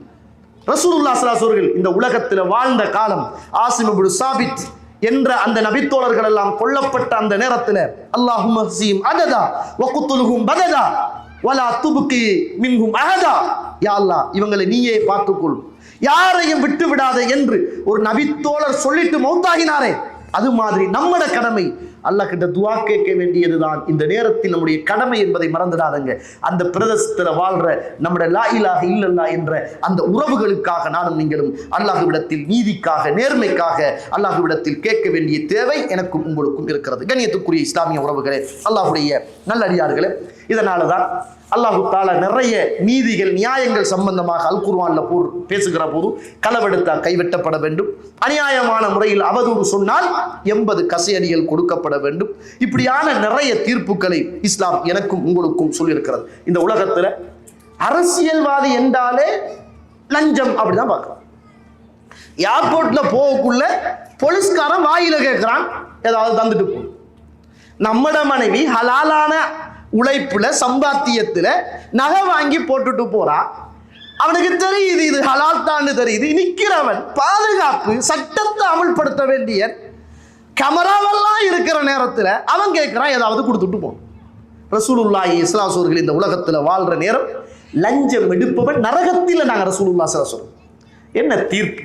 ரசூலுல்லாஹி ஸல்லல்லாஹு அலைஹி வஸல்லம் இந்த உலகத்தில் வாழ்ந்த காலம், ஆசிம் இப்னு சாபித் என்ற அந்த நபித்தோழர்கள் எல்லாம் கொல்லப்பட்ட அந்த நேரத்தில், அல்லாஹும்ம ஹஸீம் அததா வகுத்துலுஹும் பததா வலா துப்கி மின்ஹும் அஹதா. யா அல்லாஹ், இவங்களை நீயே பார்த்துக்கொள், யாரையும் விட்டு விடாதே என்று ஒரு நபித்தோழர் சொல்லிட்டு மௌத்தாகினாரே, அது மாதிரி நம்மட கடமை அல்லாஹ் கிட்ட துஆ கேட்க வேண்டியதுதான் இந்த நேரத்தில் நம்முடைய கடமை என்பதை மறந்துடாதங்க. அந்த பிரதேசத்தில் வாழ்ற நம்முடைய லா இலாஹ இல்லல்லாஹ் என்ற அந்த உறவுகளுக்காக நானும் நீங்களும் அல்லாஹ்விடத்தில் நீதிக்காக, நேர்மைக்காக அல்லாஹ்விடத்தில் கேட்க வேண்டிய தேவை எனக்கும் உங்களுக்கும் இருக்கிறது. கண்ணியத்துக்குரிய இஸ்லாமிய உறவுகளே, அல்லாஹ்வுடைய நல்லடியார்களே, இதனால தான் அல்லாஹு தாலா நிறைய நீதிகள், நியாயங்கள் சம்பந்தமாக அல் குர்ஆன்ல பேசுகிற போது, களவெடுத்தா கைவெட்டப்பட வேண்டும், அநியாயமான முறையில் அவதூறு சொன்னால் 80 கசையடிகள் கொடுக்கப்பட வேண்டும். இப்படியான நிறைய தீர்ப்புகளை இஸ்லாம் எனக்கும் உங்களுக்கும் சொல்லியிருக்கிறது. இந்த உலகத்துல அரசியல்வாதி என்றாலே லஞ்சம் அப்படிதான் பார்க்கலாம். ஏர்போர்ட்ல போகக்குள்ள போலீஸ்காரன் வாயில கேட்கிறான், ஏதாவது தந்துட்டு போ. நம்மட மனைவி ஹலாலான உழைப்புல, சம்பாத்தியத்துல நகை வாங்கி போட்டுட்டு போறா. அவனுக்கு தெரியுது இது ஹலால் தான் தெரியுது. நிக்கிறவன் பாதுகாப்பு சட்டத்தை அமல்படுத்த வேண்டிய கேமராவெல்லாம் இருக்கிற நேரத்துல அவன் கேட்கிறான், ஏதாவது கொடுத்துட்டு போ. ரசூலுல்லாஹி ஸல்லல்லாஹு அலைஹி வஸல்லம் இந்த உலகத்துல வாழ்ற நேரம் லஞ்சம் எடுப்பவன் நரகத்தில் நாங்க ரசூலுல்லாஹி ஸல்லல்லாஹு அலைஹி வஸல்லம். என்ன தீர்ப்பு,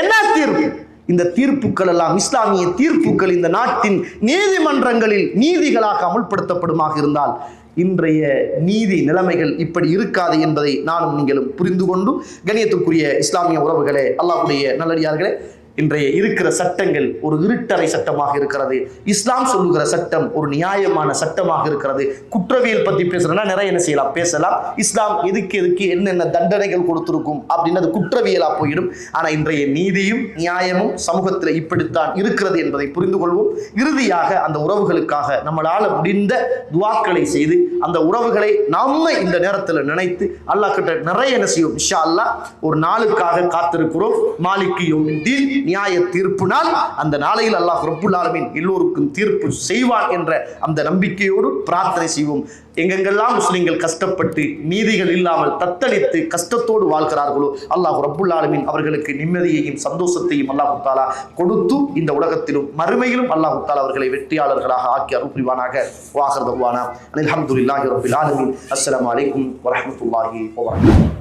என்ன தீர்ப்பு? இந்த தீர்ப்புகள் எல்லாம் இஸ்லாமிய தீர்ப்புகள் இந்த நாட்டின் நீதிமன்றங்களில் நீதிகளாக அமுல்படுத்தப்படுமாக இருந்தால் இன்றைய நீதி நிலைமைகள் இப்படி இருக்காது என்பதை நானும் நீங்களும் புரிந்து கொண்டு, கண்ணியத்துக்குரிய இஸ்லாமிய உறவுகளே, அல்லாஹ்வுடைய நல்லடியார்களே, இன்றைய இருக்கிற சட்டங்கள் ஒரு இருட்டறை சட்டமாக இருக்கிறது. இஸ்லாம் சொல்லுகிற சட்டம் ஒரு நியாயமான சட்டமாக இருக்கிறது. குற்றவியல் பத்தி பேசுறேன்னா நிறைய என்ன செய்யலாம், பேசலாம். இஸ்லாம் எதுக்கு என்னென்ன தண்டனைகள் கொடுத்திருக்கும் அப்படின்னு அது குற்றவியலா போயிடும். ஆனா இன்றைய நீதியும் நியாயமும் சமூகத்தில் இப்படித்தான் இருக்கிறது என்பதை புரிந்து கொள்வோம். இறுதியாக அந்த உறவுகளுக்காக நம்மளால முடிந்த துஆக்களை செய்து அந்த உறவுகளை நம்ம இந்த நேரத்தில் நினைத்து அல்லாஹ் கிட்ட நிறைய என்ன செய்யும். இன்ஷா அல்லாஹ் ஒரு நாளுக்காக காத்திருக்கிறோம். மாலிக் யௌமித்தீன், நியாய தீர்ப்பு நாள். அந்த நாளையில் அல்லாஹ் ரப்புல் ஆலமீன் எல்லோருக்கும் தீர்ப்பு செய்வான் என்ற அந்த நம்பிக்கையோடு பிரார்த்தனை செய்வோம். எங்கெங்கெல்லாம் முஸ்லிம்கள் கஷ்டப்பட்டு நீதிகள் இல்லாமல் தத்தளித்து கஷ்டத்தோடு வாழ்கிறார்களோ அல்லாஹ் ரப்புல் ஆலமீன் அவர்களுக்கு நிம்மதியையும் சந்தோஷத்தையும் அல்லாஹ் தஆலா கொடுத்து இந்த உலகத்திலும் மறுமையிலும் அல்லாஹ் தஆலா அவர்களை வெற்றியாளர்களாக ஆக்கி அருள் புரிவானாக. வாஹிர் தஅவானா அல்ஹம்துலில்லாஹி ரப்பில் ஆலமீன். அஸ்ஸலாமு அலைக்கும் வரஹ்மத்துல்லாஹி வபரகாத்துஹு.